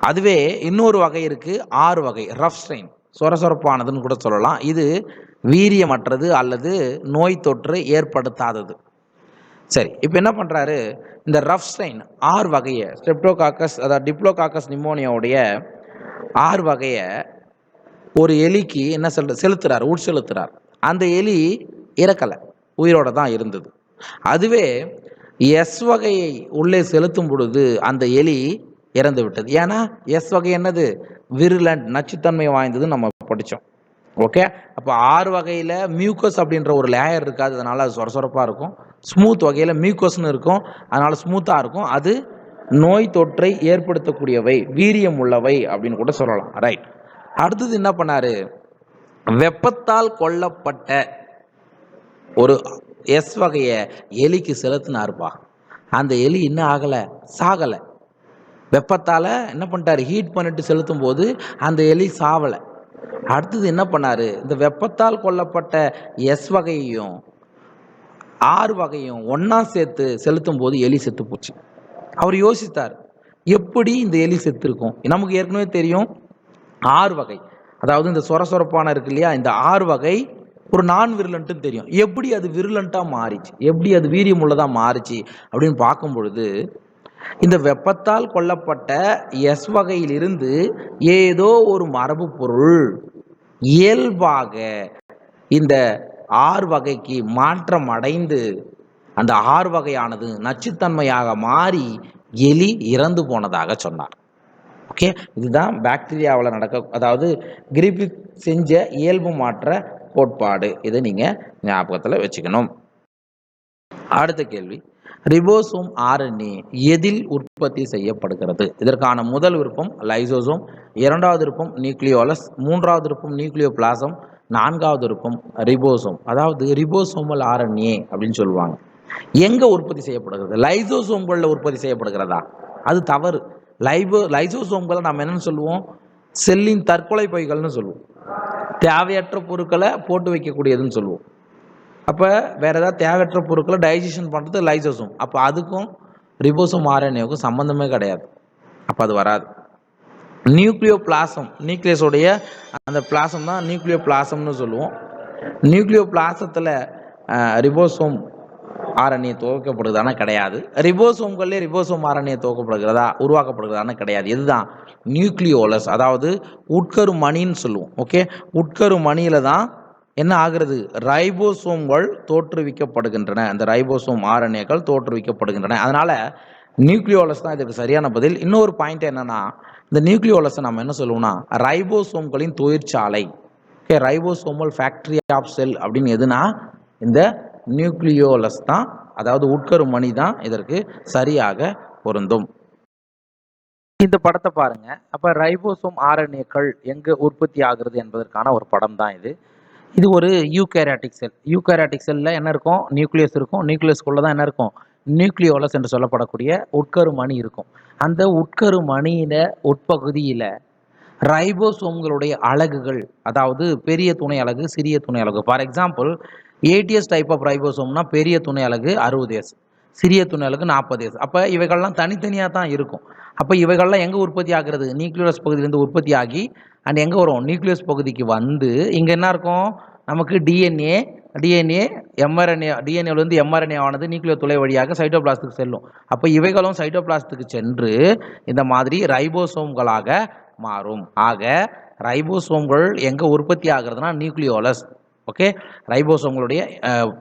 அதுவே இன்னொரு வகை இருக்கு, ஆறு வகை ரஃப் ஸ்ட்ரெயின், சொரசொரப்பானதுன்னு கூட சொல்லலாம். இது வீரியமற்றது அல்லது நோய் தொற்று ஏற்படுத்தாதது. சரி, இப்போ என்ன பண்ணுறாரு, இந்த ரஃப் ஸ்ட்ரெயின் ஆறு வகையை, ஸ்ட்ரெப்டோகாக்கஸ் அதாவது டிப்ளோகாக்கஸ் நிமோனியாவுடைய ஆறு வகையை ஒரு எலிக்கு என்ன செலுத்துறார், உட்செலுத்துறார். அந்த எலி இறக்கலை, உயிரோட தான் இருந்தது. அதுவே எஸ் வகையை உள்ளே செலுத்தும் பொழுது அந்த எலி இறந்து விட்டது. ஏன்னா எஸ் வகை என்னது, விருலண்ட், நச்சுத்தன்மை வாய்ந்தது நம்ம படித்தோம். ஓகே, அப்போ ஆறு வகையில் மியூக்கஸ் அப்படின்ற ஒரு லேயர் இருக்காது, அதனால் அது சொரசொரப்பாக இருக்கும். ஸ்மூத் வகையில் மியூக்கஸ்னு இருக்கும், அதனால் ஸ்மூத்தாக இருக்கும். அது நோய் தொற்றை ஏற்படுத்தக்கூடியவை, வீரியம் உள்ளவை அப்படின்னு கூட சொல்லலாம், ரைட்? அடுத்தது என்ன பண்ணார், வெப்பத்தால் கொல்லப்பட்ட ஒரு எஸ் வகையை எலிக்கு செலுத்தினார்ப்பா. அந்த எலி இன்னும் ஆகலை, சாகலை. வெப்பத்தால் என்ன பண்ணிட்டார், ஹீட் பண்ணிட்டு செலுத்தும் போது அந்த எலி சாவலை. அடுத்தது என்ன பண்ணார், இந்த வெப்பத்தால் கொல்லப்பட்ட எஸ் வகையையும் ஆறு வகையும் ஒன்றா சேர்த்து செலுத்தும் போது எலி செத்து போச்சு. அவர் யோசித்தார், எப்படி இந்த எலி செத்து இருக்கும்? நமக்கு ஏற்கனவே தெரியும் ஆறு வகை, அதாவது இந்த சொரசொரப்பான இருக்கு இல்லையா, இந்த ஆறு வகை ஒரு நான் விருலண்ட்டுன்னு தெரியும். எப்படி அது விருலண்ட்டாக மாறிச்சு, எப்படி அது வீரியம் உள்ளதாக மாறிச்சு அப்படின்னு பார்க்கும் பொழுது, இந்த வெப்பத்தால் கொல்லப்பட்ட எஸ் வகையிலிருந்து ஏதோ ஒரு மரபு பொருள் இயல்பாக இந்த ஆறு வகைக்கு மாற்றம் அடைந்து அந்த ஆறு வகையானது நச்சுத்தன்மையாக மாறி எலி இறந்து போனதாக சொன்னார். ஓகே, இதுதான் பாக்டீரியாவில் நடக்க, அதாவது கிரிஃபித் செஞ்ச இயல்பு மாற்ற கோட்பாடு. இதை நீங்கள் ஞாபகத்தில் வச்சுக்கணும். அடுத்த கேள்வி, ரிபோசோம் ஆர்என்ஏ எதில் உற்பத்தி செய்யப்படுகிறது? இதற்கான முதல் விருப்பம் லைசோசோம், இரண்டாவது விருப்பம் நியூக்ளியோலஸ், மூன்றாவது விருப்பம் நியூக்ளியோபிளாசம், நான்காவது விருப்பம் ரிபோசோம். அதாவது ரிபோசோமல் ஆர்என்ஏ அப்படின்னு சொல்லுவாங்க. எங்கே உற்பத்தி செய்யப்படுகிறது? லைசோசோம்களில் உற்பத்தி செய்யப்படுகிறதா? அது தவறு. லைசோசோம்களை நம்ம என்னன்னு சொல்லுவோம், செல்லின் தற்கொலை பைகள்னு சொல்லுவோம். தேவையற்ற பொருட்களை போட்டு வைக்கக்கூடியதுன்னு சொல்லுவோம். அப்போ வேறு ஏதாவது தேவையற்ற பொருட்களை டைஜஷன் பண்ணுறது லைசோசோம். அப்போ அதுக்கும் ரிபோசோம் ஆர்என்ஏவுக்கும் சம்மந்தமே கிடையாது, அப்போ அது வராது. நியூக்ளியோ பிளாசம், நியூக்ளியஸோடைய அந்த பிளாசம் தான் நியூக்ளியோ பிளாசம்னு சொல்லுவோம். நியூக்ளியோ பிளாசத்தில் ரிபோசோம் ஆர்என்ஏ துவக்கப்படுகிறதான கிடையாது. ரிபோசோம்களே ரிபோசோம் ஆர்என்ஏ துவக்கப்படுகிறதா, உருவாக்கப்படுகிறதான கிடையாது. இதுதான் நியூக்ளியோலஸ், அதாவது உட்கரு மணின்னு சொல்லுவோம். ஓகே, உட்கரு மணியில் தான் என்ன ஆகிறது, ரைபோசோம்கள் தோற்றுவிக்கப்படுகின்றன. அந்த ரைபோசோம் ஆர்என்ஏக்கள் தோற்றுவிக்கப்படுகின்றன. அதனால் நியூக்ளியோலஸ் தான் இதற்கு சரியான பதில். இன்னொரு பாயிண்ட் என்னன்னா, இந்த நியூக்ளியோலஸை நம்ம என்ன சொல்லுவோம்னா ரைபோசோம்களின் தொழிற்சாலை. Okay, ribosomal factory of cell அப்படின்னு எதுனா இந்த நியூக்ளியோலஸ் தான், அதாவது உட்கரு மணி தான் இதற்கு சரியாக பொருந்தும். இந்த படத்தை பாருங்க. அப்ப ரைபோசோம் ஆர்என்ஏக்கள் எங்க உற்பத்தி ஆகிறது என்பதற்கான ஒரு படம் தான் இது. இது ஒரு யூகேரியாட்டிக் செல். யூகேரியாட்டிக் செல்ல என்ன இருக்கும், நியூக்ளியஸ் இருக்கும். நியூக்ளியஸ்குள்ள தான் என்ன இருக்கும், நியூக்ளியோலஸ் என்று சொல்லப்படக்கூடிய உட்கரு மணி இருக்கும். அந்த உட்கரு மணியில உட்பகுதியில ரைபோசோம்களுடைய அலகுகள், அதாவது பெரிய துணை அலகு, சிறிய துணை அலகு. For example, eighty S type of ரைபோசோம்னா பெரிய துணை அலகு 60S, சிறிய துணை அலகு 40S. அப்போ இவைகள்லாம் தனித்தனியாக தான் இருக்கும். அப்போ இவைகள்லாம் எங்கே உற்பத்தி ஆகிறது, நியூக்ளியஸ் பகுதியிலேருந்து உற்பத்தி ஆகி அண்ட் எங்கே வரும், நியூக்ளியஸ் பகுதிக்கு வந்து இங்கே என்ன இருக்கும், நமக்கு டிஎன்ஏ டிஎன்ஏ எம்ஆர்என்ஏ டிஎன்ஏலேருந்து எம்ஆர்என்ஏ ஆனது நியூக்ளியோ துளை வழியாக சைட்டோபிளாஸ்த்துக்கு செல்லும். அப்போ இவைகளும் சைட்டோபிளாஸ்த்துக்கு சென்று இந்த மாதிரி ரைபோசோம்களாக மாறும். ஆக ரைபோசோம்கள் எங்கே உற்பத்தி ஆகுறதுனா நியூக்ளியோலஸ். ஓகே, ரைபோசோம்களுடைய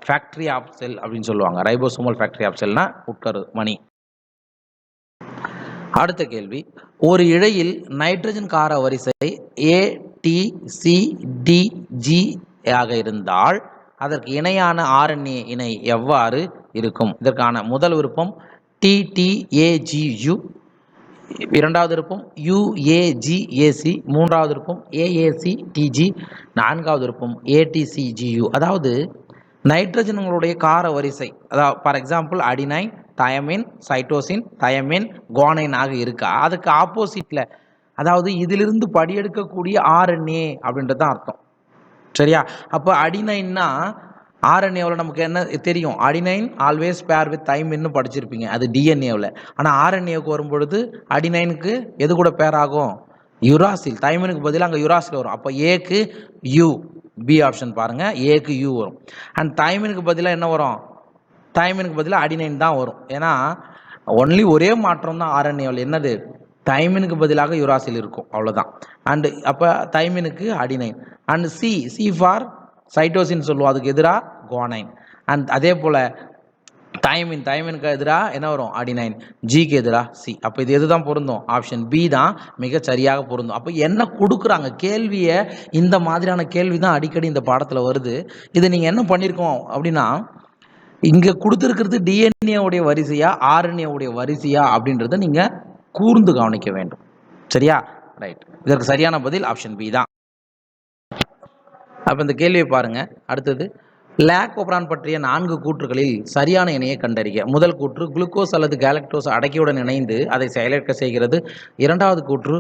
ஃபேக்டரி ஆஃப் செல் அப்படின்னு சொல்லுவாங்க. ரைபோசோமல் ஃபேக்டரி ஆஃப் செல்னா உட்கரு மணி. அடுத்த கேள்வி, ஒரு இழையில் நைட்ரஜன் கார வரிசை ATCDG ஆக இருந்தால் அதற்கு இணையான RNA இணை எவ்வாறு இருக்கும்? இதற்கான முதல் விருப்பம் TTAGU, இரண்டாவது விருப்பம் UAGAC, மூன்றாவது விருப்பம் AACTG, நான்காவது விருப்பம் ATCGU. அதாவது நைட்ரஜன்களுடைய கார வரிசை, அதாவது for example adenine, thymine, cytosine, thymine, guanine ஆக இருக்கா, அதுக்கு ஆப்போசிட்ல அதாவது இதிலிருந்து படியெடுக்கக்கூடிய RNA அப்படின்றது தான் அர்த்தம். சரியா? அப்போ அடினைன்னா RNAவில் நமக்கு என்ன தெரியும்? அடினைன் ஆல்வேஸ் பேர் வித் தைமின்னு படிச்சிருப்பீங்க, அது டிஎன்ஏவில். ஆனால் RNAவுக்கு வரும்பொழுது அடினைனுக்கு எது கூட பேர் ஆகும்? யுராசில். தைமினுக்கு பதிலாக அங்கே யுராசில் வரும். அப்போ ஏக்கு யூ, பி ஆப்ஷன் பாருங்க, ஏக்கு யூ வரும். அண்ட் தைமினுக்கு பதிலாக என்ன வரும்? தைமினுக்கு பதிலாக அடினைன் தான் வரும். ஏன்னா ஒன்லி ஒரே மாற்றம் தான் RNAவில், என்னது? தைமினுக்கு பதிலாக யுராசில் இருக்கும், அவ்வளோதான். அண்டு அப்போ தைமினுக்கு adenine. And C for cytosine சொல்லுவோம், அதுக்கு எதிராக குவானைன். அண்ட் அதே போல் தைமினுக்கு எதிராக என்ன வரும்? அடினைன். ஜிக்கு எதிராக சி. அப்போ இது எது தான் பொருந்தும்? ஆப்ஷன் பி தான் மிக சரியாக பொருந்தும். அப்போ என்ன கொடுக்குறாங்க கேள்வியை, இந்த மாதிரியான கேள்வி தான் அடிக்கடி இந்த பாடத்தில் வருது. இது நீங்கள் என்ன பண்ணியிருக்கோம் அப்படின்னா, இங்கே கொடுத்துருக்கிறது டிஎன்ஏவுடைய வரிசையா RNAவுடைய வரிசையா அப்படின்றத நீங்கள் கூர்ந்து கவனிக்க வேண்டும். சரியா? ரைட். இதற்கு சரியான பதில் ஆப்ஷன் பி தான். அப்போ இந்த கேள்வியை பாருங்க. அடுத்தது, லாக் ஓப்ரான் பற்றிய 4 கூற்றுகளில் சரியான இணையை கண்டறிக. முதல் கூற்று, குளுக்கோஸ் அல்லது கேலக்டோஸ் அடக்கியுடன் இணைந்து அதை செயலிழக்க செய்கிறது. இரண்டாவது கூற்று,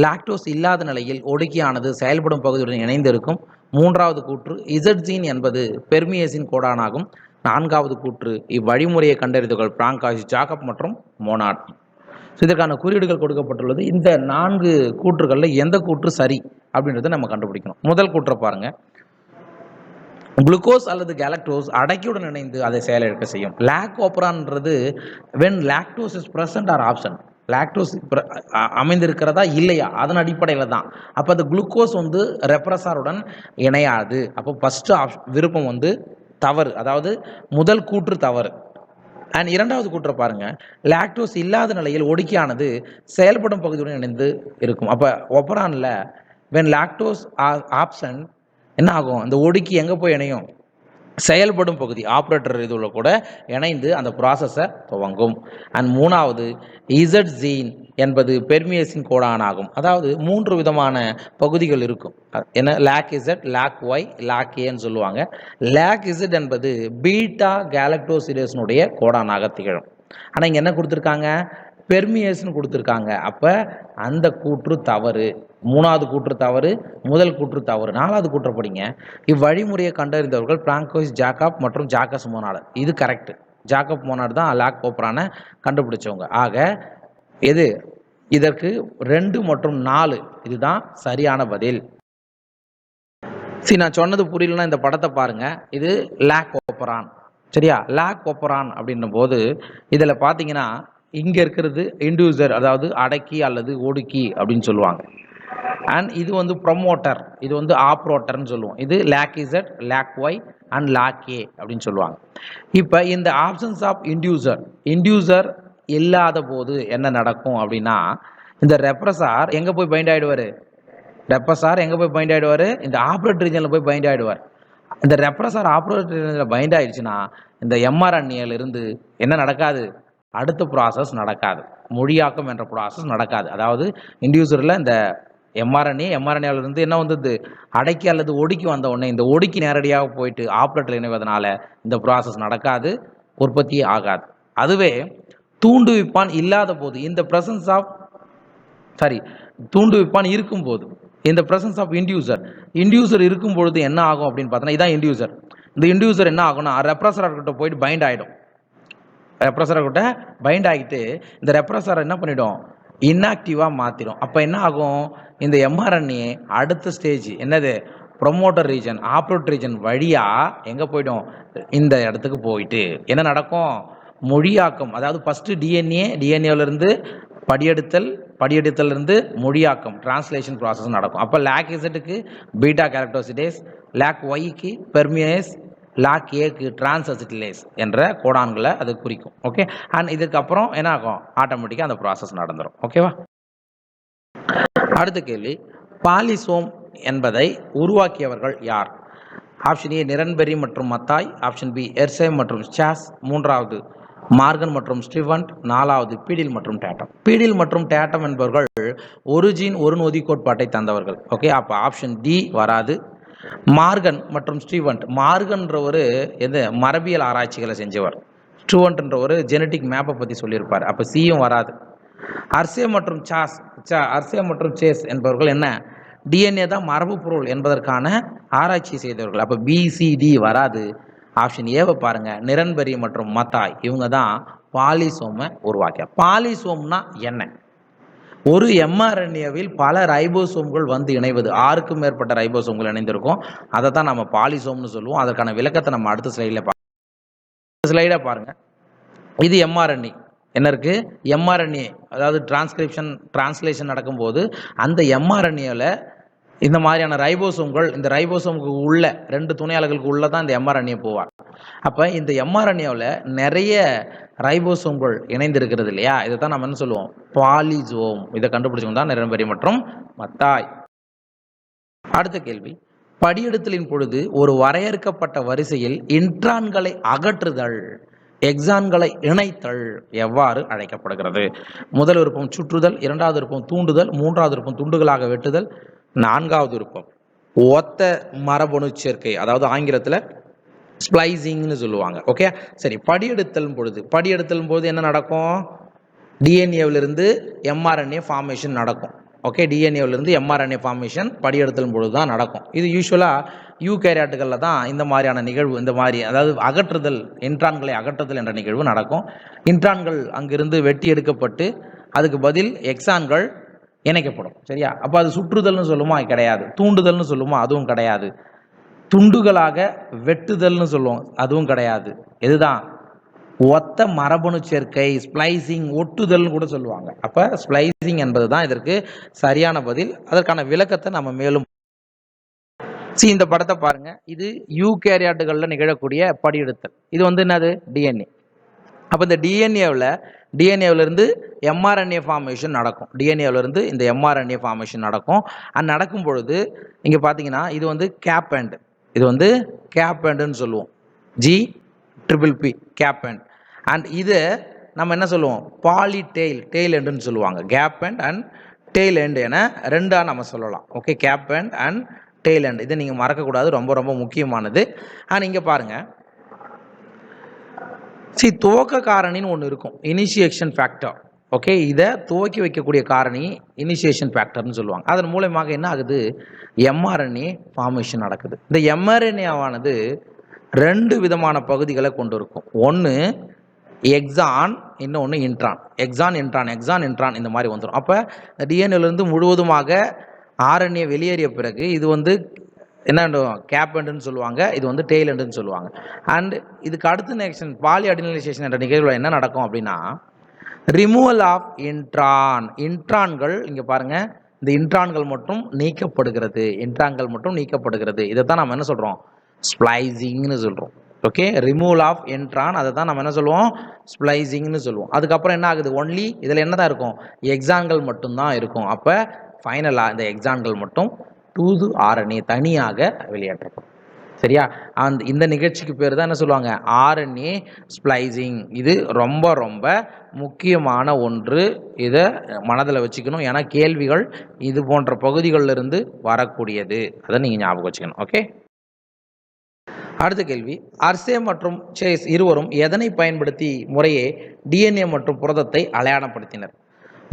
லாக்டோஸ் இல்லாத நிலையில் ஒடுக்கியானது செயல்படும் பகுதியுடன் இணைந்திருக்கும். மூன்றாவது கூற்று, இசட்ஜீன் என்பது பெர்மியேசின் கோடானாகும். நான்காவது கூற்று, இவ்வழிமுறையை கண்டறிந்தவர்கள் பிராங்காய்ஸ், ஜாக்கப் மற்றும் மோனாட். இதற்கான குறியீடுகள் கொடுக்கப்பட்டுள்ளது. இந்த 4 கூற்றுகளில் எந்த கூற்று சரி அப்படின்றத நம்ம கண்டுபிடிக்கணும். முதல் கூற்றை பாருங்க, குளுக்கோஸ் அல்லது கேலக்டோஸ் அடக்கியுடன் இணைந்து அதை செயலிழக்க செய்யும். லாக் ஓப்ரான்ன்றது when lactose is present or absent, lactose அமைந்திருக்கிறதா இல்லையா அதன் அடிப்படையில் தான். அப்போ அந்த குளுக்கோஸ் வந்து ரெப்ரஸாருடன் இணையாது. அப்போ ஃபர்ஸ்ட் விருப்பம் வந்து தவறு, அதாவது முதல் கூற்று தவறு. அண்ட் இரண்டாவது கூற்றை பாருங்க, லாக்டோஸ் இல்லாத நிலையில் ஒடுக்கியானது செயல்படும் பகுதியுடன் இணைந்து இருக்கும். அப்போ ஒப்ரானில் வென் லாக்டோஸ் ஆப்ஷன் என்ன ஆகும்? இந்த ஒடுக்கி எங்கே போய் இணையும்? செயல்படும் பகுதி ஆப்ரேட்டர் இதில் கூட இணைந்து அந்த ப்ராசஸை துவங்கும். அண்ட் மூணாவது, இசட்ஜீன் என்பது பெர்மியேசின் கோடான் ஆகும். அதாவது 3 விதமான பகுதிகள் இருக்கும். என்ன? Lac Z, lac Y, lac ஏன்னு சொல்லுவாங்க. லாக் இசட் என்பது பீட்டா கேலக்டோசிடேஸினுடைய கோடானாக திகழும். ஆனால் இங்கே என்ன கொடுத்துருக்காங்க? பெர்மியேஷன் கொடுத்துருக்காங்க. அப்போ அந்த கூற்று தவறு. மூணாவது கூற்று தவறு, முதல் கூற்று தவறு. நாலாவது கூற்று படிங்க, இவ்வழிமுறையை கண்டறிந்தவர்கள் பிராங்கோய்ஸ், ஜாக்கப் மற்றும் ஜாக்கஸ் மோனாட். இது கரெக்ட். ஜாக்கப் மோனாட் தான் லாக் ஓப்ரானை கண்டுபிடிச்சவங்க. ஆக எது? இதற்கு 2 மற்றும் 4 இதுதான் சரியான பதில். சரி, நான் சொன்னது புரியலன்னா இந்த படத்தை பாருங்க. இது லாக் ஓப்ரான். சரியா? லாக் ஓப்ரான் அப்படின்னும் போது இதில் பார்த்தீங்கன்னா இங்கே இருக்கிறது இண்டியூசர், அதாவது அடக்கி அல்லது ஒடுக்கி அப்படின்னு சொல்லுவாங்க. அண்ட் இது வந்து ப்ரொமோட்டர், இது வந்து ஆப்ரோட்டர்னு சொல்லுவோம். இது lac Z, lac Y and lac A அப்படின்னு சொல்லுவாங்க. இப்போ இந்த ஆப்ஷன்ஸ் ஆஃப் இண்டியூசர் இல்லாத போது என்ன நடக்கும் அப்படின்னா, இந்த ரெப்ரஸார் எங்கே போய் பைண்ட் ஆகிடுவார்? இந்த ஆப்ரேட்டர் ரீஜனில் போய் பைண்ட் ஆகிடுவார். இந்த ரெப்ரஸார் ஆப்ரேட்டர் ரீஜனில் பைண்ட் ஆகிடுச்சுன்னா இந்த எம்ஆர்என்ஏலிருந்து என்ன நடக்காது? அடுத்த ப்ராசஸ் நடக்காது, மொழியாக்கம் என்ற ப்ராசஸ் நடக்காது. அதாவது இண்டியூசரில் இந்த எம்ஆர்என்ஏவிலிருந்து என்ன வந்தது? அடக்கி அல்லது ஒடுக்கி வந்த உடனே இந்த ஒடுக்கி நேரடியாக போயிட்டு ஆப்ரேட்டர் இணைவதனால இந்த ப்ராசஸ் நடக்காது, உற்பத்தி ஆகாது. அதுவே தூண்டுவிப்பான் இல்லாத போது, இந்த பிரசன்ஸ் ஆஃப் தூண்டுவிப்பான் இருக்கும்போது, இந்த பிரசன்ஸ் ஆஃப் இண்டியூசர் இருக்கும் பொழுது என்ன ஆகும் அப்படின்னு பார்த்தோன்னா, இதான் இண்டியூசர். இந்த இண்டியூசர் என்ன ஆகும்னா ரெப்ரஸர்கிட்ட போயிட்டு பைண்ட் ஆகிடும். ரெப்ரஸர்கிட்ட பைண்ட் ஆகிட்டு இந்த ரெப்ரஸரை என்ன பண்ணிடும்? இன்ஆக்டிவாக மாற்றிடும். அப்போ என்ன ஆகும்? இந்த எம்ஆர்என்ஏ அடுத்த ஸ்டேஜ் என்னது? ப்ரொமோட்டர் ரீஜன் ஆப்ரோட் ரீஜன் வழியாக எங்கே போய்டும், இந்த இடத்துக்கு போயிட்டு என்ன நடக்கும், மொழியாக்கம். அதாவது ஃபஸ்ட்டு டிஎன்ஏவிலிருந்து படியெடுத்தலிருந்து மொழியாக்கம் டிரான்ஸ்லேஷன் ப்ராசஸ் நடக்கும். அப்போ லேக் இசட்டுக்கு பீட்டா கேரக்டோசிடேஸ், லேக் ஒய்க்கு பெர்மியேஸ், லாக் ஏக்கு டிரான்ஸ்அசிட்டிலேஸ் என்ற கோடான்களை அது குறிக்கும். ஓகே, அண்ட் இதுக்கப்புறம் என்ன ஆகும், ஆட்டோமேட்டிக்காக அந்த ப்ராசஸ் நடந்துடும். ஓகேவா. அடுத்த கேள்வி, பாலிசோம் என்பதை உருவாக்கியவர்கள் யார்? ஆப்ஷன் ஏ நிரன்பெரி மற்றும் மத்தாய், ஆப்ஷன் பி எர்சேம் மற்றும் சாஸ், மூன்றாவது மார்கன் மற்றும் ஸ்டிவன்ட், நாலாவது பீடில் மற்றும் டேட்டம். பீடில் மற்றும் டேட்டம் என்பவர்கள் ஒரு ஜீன் ஒரு நொதி கோட்பாட்டை தந்தவர்கள். ஓகே, அப்போ ஆப்ஷன் டி வராது. மார்கன் மற்றும் ஸ்டீவன்ட், மார்கன்றவர் எது மரபியல் ஆராய்ச்சிகளை செஞ்சவர், ஸ்டூவன்ட்ன்ற ஒரு ஜெனட்டிக் மேப்பை பற்றி சொல்லியிருப்பார். அப்போ சியும் வராது. அர்சே மற்றும் அர்சே மற்றும் சேஸ் என்பவர்கள் என்ன, டிஎன்ஏ தான் மரபு பொருள் என்பதற்கான ஆராய்ச்சி செய்தவர்கள். அப்போ பிசிடி வராது. ஆப்ஷன் ஏவை பாருங்க, நிரன்பெரி மற்றும் மத்தாய், இவங்க தான் பாலிசோமை உருவாக்கிய. பாலிசோம்னா என்ன? ஒரு எம்ஆர்என்ஏவில் பல ரைபோசோம்கள் வந்து இணைவது, 6க்கும் மேற்பட்ட ரைபோசோம்கள் இணைந்திருக்கும். அதை தான் நம்ம பாலிசோம்னு சொல்லுவோம். அதற்கான விளக்கத்தை நம்ம அடுத்த ஸ்லைடில் பாருங்க. இது எம்ஆர்என்ஏ என்ன இருக்கு, எம்ஆர்என்ஏ அதாவது டிரான்ஸ்லேஷன் நடக்கும்போது அந்த எம்ஆர்என்ஏவில் இந்த மாதிரியான ரைபோசோம்கள், இந்த ரைபோசோமுக்கு உள்ள 2 துணையாளர்களுக்கு உள்ள தான் இந்த எம்ஆர்என்ஏ போவார். அப்போ இந்த எம்ஆர்என்ஏவில் நிறைய ரைபோசோம்கள் இணைந்திருக்கிறது இல்லையா, இதை தான் நம்ம என்ன சொல்லுவோம், பாலிசோம். இதை கண்டுபிடிச்சவங்க தான் நிரன்பெரி மற்றும் மத்தாய். அடுத்த கேள்வி, படியெடுத்தலின் பொழுது ஒரு வரையறுக்கப்பட்ட வரிசையில் இன்ட்ரான்களை அகற்றுதல், எக்ஸான்களை இணைத்தல் எவ்வாறு அழைக்கப்படுகிறது? முதல் விருப்பம் சுற்றுதல், இரண்டாவது விருப்பம் தூண்டுதல், மூன்றாவது விருப்பம் துண்டுகளாக வெட்டுதல், நான்காவது விருப்பம் ஒத்த மரபணு சேர்க்கை, அதாவது ஆங்கிலத்தில் ஸ்ப்ளைசிங்னு சொல்லுவாங்க. ஓகே, சரி. படியெடுத்தல் பொழுது என்ன நடக்கும், டிஎன்ஏவிலிருந்து எம்ஆர்என்ஏ ஃபார்மேஷன் நடக்கும். ஓகே, டிஎன்ஏவிலிருந்து எம்ஆர்என்ஏ ஃபார்மேஷன் படியெடுத்தல் பொழுது தான் நடக்கும். இது யூஸ்வலாக யூகேரியாட்டுகளில் தான் இந்த மாதிரியான நிகழ்வு, இந்த மாதிரி அதாவது அகற்றுதல், இன்ட்ரான்களை அகற்றுதல் என்ற நிகழ்வு நடக்கும். இன்ட்ரான்கள் அங்கிருந்து வெட்டி எடுக்கப்பட்டு அதுக்கு பதில் எக்ஸான்கள் இணைக்கப்படும். சரியா. அப்போ அது சுற்றுதல்னு சொல்லுமா, கிடையாது. தூண்டுதல்னு சொல்லுமா, அதுவும் கிடையாது. துண்டுகளாக வெட்டுதல்னு சொல்லுவோம், அதுவும் கிடையாது. இதுதான் ஒத்த மரபணு சேர்க்கை, ஸ்ப்ளைசிங், ஒட்டுதல்னு கூட சொல்லுவாங்க. அப்போ ஸ்ப்ளைசிங் என்பது தான் இதற்கு சரியான பதில். அதற்கான விளக்கத்தை நம்ம மேலும் இந்த படத்தை பாருங்க. இது யூகேரியாட்டுகளில் நிகழக்கூடிய படியெடுத்தல். இது வந்து என்னது, டிஎன்ஏ. அப்போ இந்த டிஎன்ஏவிலிருந்து எம்ஆர்என்ஏ ஃபார்மேஷன் நடக்கும். டிஎன்ஏவிலிருந்து இந்த எம்ஆர்என்ஏ ஃபார்மேஷன் நடக்கும். அது நடக்கும் பொழுது இங்கே பார்த்தீங்கன்னா இது வந்து கேப் எண்ட், இது வந்து கேப் எண்டுன்னு சொல்லுவோம், GPP கேப் எண்ட். அண்ட் இதை நம்ம என்ன சொல்லுவோம், பாலி டெய்ல் எண்டுன்னு சொல்லுவாங்க. Cap end and tail end என ரெண்டாக நம்ம சொல்லலாம். Okay, cap end and tail end, இதை நீங்கள் மறக்கக்கூடாது, ரொம்ப ரொம்ப முக்கியமானது. அண்ட் இங்கே பாருங்கள், துவக்க காரணின்னு ஒன்று இருக்கும், இனிஷியேஷன் ஃபேக்டர். ஓகே, இதை துவக்கி வைக்கக்கூடிய காரணி இனிஷியேஷன் ஃபேக்டர்னு சொல்லுவாங்க. அதன் மூலமாக என்ன ஆகுது, எம்ஆர்என்ஏ ஃபார்மேஷன் நடக்குது. இந்த எம்ஆர்என்ஏவானது 2 விதமான பகுதிகளை கொண்டு இருக்கும். ஒன்று எக்ஸான், இன்னொன்று இன்ட்ரான். எக்ஸான் இந்த மாதிரி வந்துடும். அப்போ இந்த டிஎன்ஏலேருந்து முழுவதுமாக ஆர்என்ஏ வெளியேறிய பிறகு இது வந்து என்ன கேப் எண்டுன்னு சொல்லுவாங்க, இது வந்து டெய்ல் எண்டுன்னு சொல்லுவாங்க. அண்ட் இதுக்கு அடுத்த நெக்ஸ்ட் பாலி அடினலைசேஷன் என்ற நிகழ்வில் என்ன நடக்கும் அப்படின்னா, ரிமூவல் ஆஃப் இன்ட்ரான்கள் இங்கே பாருங்கள், இந்த இன்ட்ரான்கள் மட்டும் நீக்கப்படுகிறது. இதை தான் நம்ம என்ன சொல்கிறோம், ஸ்ப்ளைசிங்னு சொல்கிறோம். ஓகே, ரிமூவல் ஆஃப் இன்ட்ரான், அதை தான் நம்ம என்ன சொல்லுவோம், ஸ்ப்ளைசிங்னு சொல்லுவோம். அதுக்கப்புறம் என்ன ஆகுது, ஒன்லி இதில் என்ன தான் இருக்கும், எக்ஸான்கள் மட்டும்தான் இருக்கும். அப்போ ஃபைனலாக இந்த எக்ஸான்கள் மட்டும் தூது ஆர்என்ஏ தனியாக வெளியேற்றப்படும். சரியா. இந்த நிகழ்ச்சிக்கு பேர் தான் என்ன சொல்லுவாங்க, ஆர்என்ஏ ஸ்ப்ளைசிங். இது ரொம்ப ரொம்ப முக்கியமான ஒன்று, இதை மனதில் வச்சுக்கணும். ஏன்னா கேள்விகள் இது போன்ற பகுதிகளில் இருந்து வரக்கூடியது, அதை நீங்கள் ஞாபகம் வச்சுக்கணும். ஓகே, அடுத்த கேள்வி, அர்சே மற்றும் சேஸ் இருவரும் எதனை பயன்படுத்தி முறையே டிஎன்ஏ மற்றும் புரதத்தை அடையாளப்படுத்தினர்?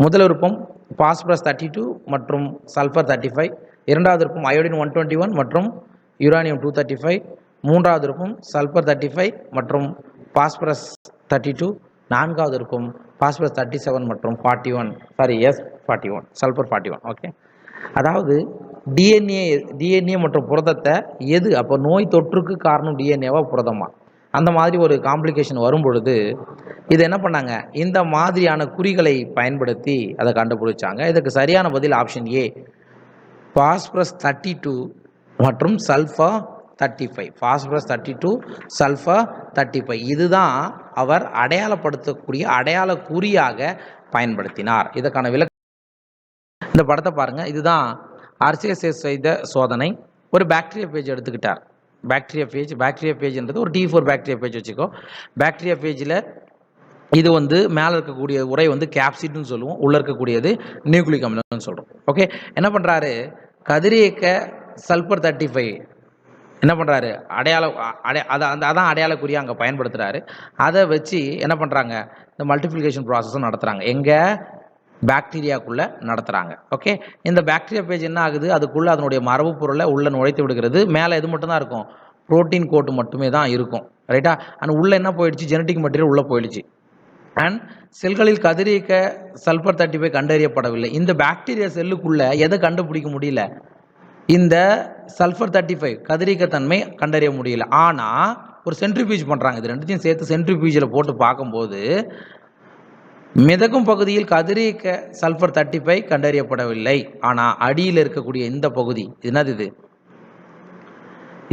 முதல் விருப்பம் பாஸ்பரஸ் 32 மற்றும் சல்ஃபர் 35, இரண்டாவது விருப்பம் அயோடின் 121 மற்றும் யுரானியம் 235, மூன்றாவது விருப்பம் சல்ஃபர் 35 மற்றும் பாஸ்பரஸ் 32, நான்காவது விருப்பம் பாஸ்பரஸ் 37 மற்றும் 41 சல்ஃபர் 41. ஓகே, அதாவது டிஎன்ஏ மற்றும் புரதத்தை எது அப்போ நோய் தொற்றுக்கு காரணம் டிஎன்ஏவா புரதமா அந்த மாதிரி ஒரு காம்ப்ளிகேஷன் வரும் பொழுது இது என்ன பண்ணாங்க, இந்த மாதிரியான குறிகளை பயன்படுத்தி அதை கண்டுபிடிச்சாங்க. இதுக்கு சரியான பதில் ஆப்ஷன் ஏ, பாஸ்பரஸ் 32 மற்றும் சல்ஃபர் 35. பாஸ்பரஸ் 32, சல்ஃபர் 35 இதுதான் அவர் அடையாளப்படுத்தக்கூடிய அடையாள குறியாக பயன்படுத்தினார். இதற்கான விளக்கம் இந்த படத்தை பாருங்க. இதுதான் RCSS செய்த சோதனை. ஒரு பாக்டீரியா பேஜ் எடுத்துக்கிட்டார். பாக்டீரியா பேஜ்ன்றது ஒரு T4 பாக்டீரியா பேஜ் வச்சுக்கோ. பாக்டீரியா பேஜில் இது வந்து மேலே இருக்கக்கூடிய உரை வந்து கேப்சிட்னு சொல்லுவோம், உள்ளே இருக்கக்கூடியது நியூக்ளிக் அமிலம்னு சொல்கிறோம். ஓகே, என்ன பண்ணுறாரு, கதிரியக்க சல்ஃபர் 35 என்ன பண்ணுறாரு, அதான் அடையாள குறியாக அங்கே பயன்படுத்துகிறாரு. அதை வச்சு என்ன பண்ணுறாங்க, இந்த மல்டிப்ளிகேஷன் ப்ராசஸும் நடத்துகிறாங்க. எங்கே, பாக்டீரியாக்குள்ளே நடத்துகிறாங்க. ஓகே, இந்த பாக்டீரியா பேஜ் என்ன ஆகுது, அதுக்குள்ளே அதனுடைய மரபு பொருளை உள்ளே நுழைத்து விடுகிறது. மேலே எது மட்டும்தான் இருக்கும், புரோட்டீன் கோட்டு மட்டுமே தான் இருக்கும். ரைட்டா, ஆனால் உள்ளே என்ன போயிடுச்சு, ஜெனட்டிக் மெட்டீரியல் உள்ளே போயிடுச்சு. அண்ட் செல்களில் கதிரியக்க சல்ஃபர் 35 கண்டறியப்படவில்லை. இந்த பாக்டீரியா செல்லுக்குள்ளே எதை கண்டுபிடிக்க முடியல, இந்த சல்ஃபர் 35 கதிரியக்கத்தன்மை கண்டறிய முடியல. ஆனால் ஒரு சென்ட்ரிஃபியூஜ் பண்ணுறாங்க. இது ரெண்டுத்தையும் சேர்த்து சென்ட்ரிஃபியூஜில் போட்டு பார்க்கும்போது மிதக்கும் பகுதியில் கதிரியக்க சல்ஃபர் 35 கண்டறியப்படவில்லை. ஆனால் அடியில் இருக்கக்கூடிய இந்த பகுதி என்னது,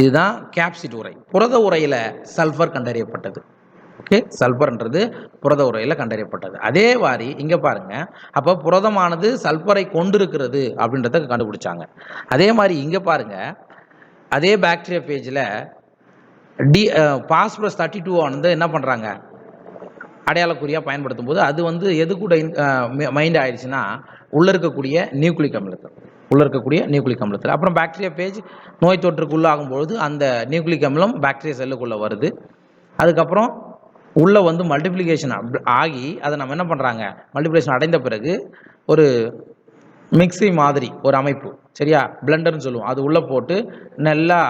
இதுதான் கேப்சிட் உரை. புரத உரையில் சல்ஃபர் கண்டறியப்பட்டது. ஓகே, சல்ஃபர்ன்றது புரத உரையில் கண்டறியப்பட்டது. அதே மாதிரி இங்கே பாருங்க, அப்போ புரதமானது சல்ஃபரை கொண்டிருக்கிறது அப்படின்றத கண்டுபிடிச்சாங்க. அதே மாதிரி இங்கே பாருங்க, அதே பாக்டீரியா பேஜில் பாஸ்பரஸ் 32 ஆனது என்ன பண்ணுறாங்க, அடையாளக்குறியாக பயன்படுத்தும் போது அது வந்து எது கூட மைண்ட் ஆயிடுச்சுன்னா உள்ளே இருக்கக்கூடிய நியூக்ளிக் அமிலத்தில் அப்புறம் பாக்டீரியா பேஜ் நோய் தொற்றுக்குள்ளே ஆகும்பொழுது அந்த நியூக்ளிக் அமிலம் பாக்டீரியா செல்லுக்குள்ளே வருது. அதுக்கப்புறம் உள்ளே வந்து மல்டிப்ளிகேஷன் ஆகி அதை நம்ம என்ன பண்ணுறாங்க, மல்டிப்ளிகேஷன் அடைந்த பிறகு ஒரு மிக்ஸி மாதிரி ஒரு அமைப்பு, சரியா, பிளெண்டர்னு சொல்லுவோம், அது உள்ளே போட்டு நல்லா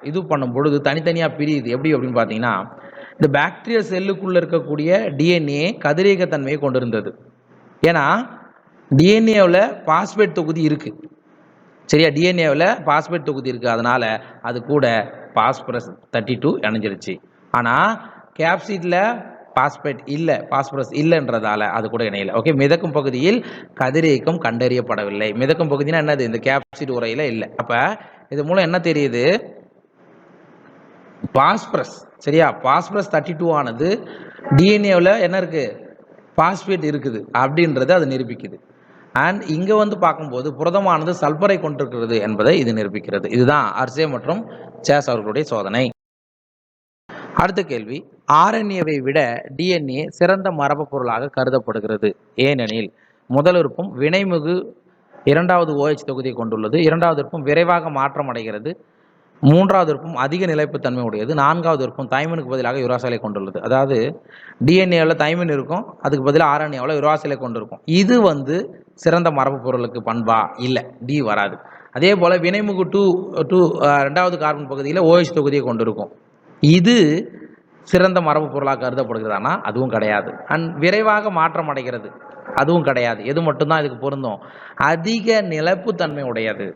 இது பண்ணும் பொழுது தனித்தனியாக பிரியுது. எப்படி அப்படின்னு பார்த்தீங்கன்னா, இந்த பாக்டீரியா செல்லுக்குள்ளே இருக்கக்கூடிய டிஎன்ஏ கதிரியக்கத்தன்மையை கொண்டிருந்தது. ஏன்னா டிஎன்ஏவில் பாஸ்பேட் தொகுதி இருக்குது, சரியா, டிஎன்ஏவில் பாஸ்பேட் தொகுதி இருக்குது. அதனால் அது கூட பாஸ்பரஸ் 32 இணைஞ்சிருச்சு. ஆனால் கேப்சிட்டில் பாஸ்பரஸ் இல்லைன்றதால அது கூட இணையலை. ஓகே, மிதக்கும் பகுதியில் கதிரியக்கம் கண்டறியப்படவில்லை. மிதக்கும் பகுதினா என்னது, இந்த கேப்சிட் உரையில் இல்லை. அப்போ இது மூலம் என்ன தெரியுது, பாஸ்பரஸ், சரியா, பாஸ்பரஸ் 32 ஆனது டிஎன்ஏவில் என்ன இருக்குது, பாஸ்பேட் இருக்குது அப்படின்றத அது நிரூபிக்குது. அண்ட் இங்கே வந்து பார்க்கும்போது புரதமானது சல்பரை கொண்டிருக்கிறது என்பதை இது நிரூபிக்கிறது. இதுதான் அர்சே மற்றும் சேஸ் அவர்களுடைய சோதனை. அடுத்த கேள்வி, ஆர்என்ஏவை விட டிஎன்ஏ சிறந்த மரபு பொருளாக கருதப்படுகிறது. ஏனெனில் முதல் விருப்பம் வினைமுகு இரண்டாவது OH தொகுதியை கொண்டுள்ளது, இரண்டாவது விருப்பம் விரைவாக மாற்றம் அடைகிறது, மூன்றாவது விருப்பம் அதிக நிலைப்புத்தன்மை உடையது, நான்காவது விருப்பம் தைமினுக்கு பதிலாக யுராசிலை கொண்டுள்ளது. அதாவது டிஎன்ஏவில் தைமின் இருக்கும், அதுக்கு பதிலாக ஆர்என்ஏவில் யுராசிலை கொண்டிருக்கும். இது வந்து சிறந்த மரபு பொருளுக்கு பண்பா, இல்லை, டி வராது. அதே போல் வினைமுகு 2 ரெண்டாவது கார்பன் பகுதியில் OH தொகுதியை கொண்டிருக்கும். இது சிறந்த மரபு பொருளாக கருதப்படுகிறதானா, அதுவும் கிடையாது. அண்ட் விரைவாக மாற்றம் அடைகிறது, அதுவும் கிடையாது. எது மட்டும்தான் இதுக்கு பொருந்தும், அதிக நிலைப்புத்தன்மை உடையது.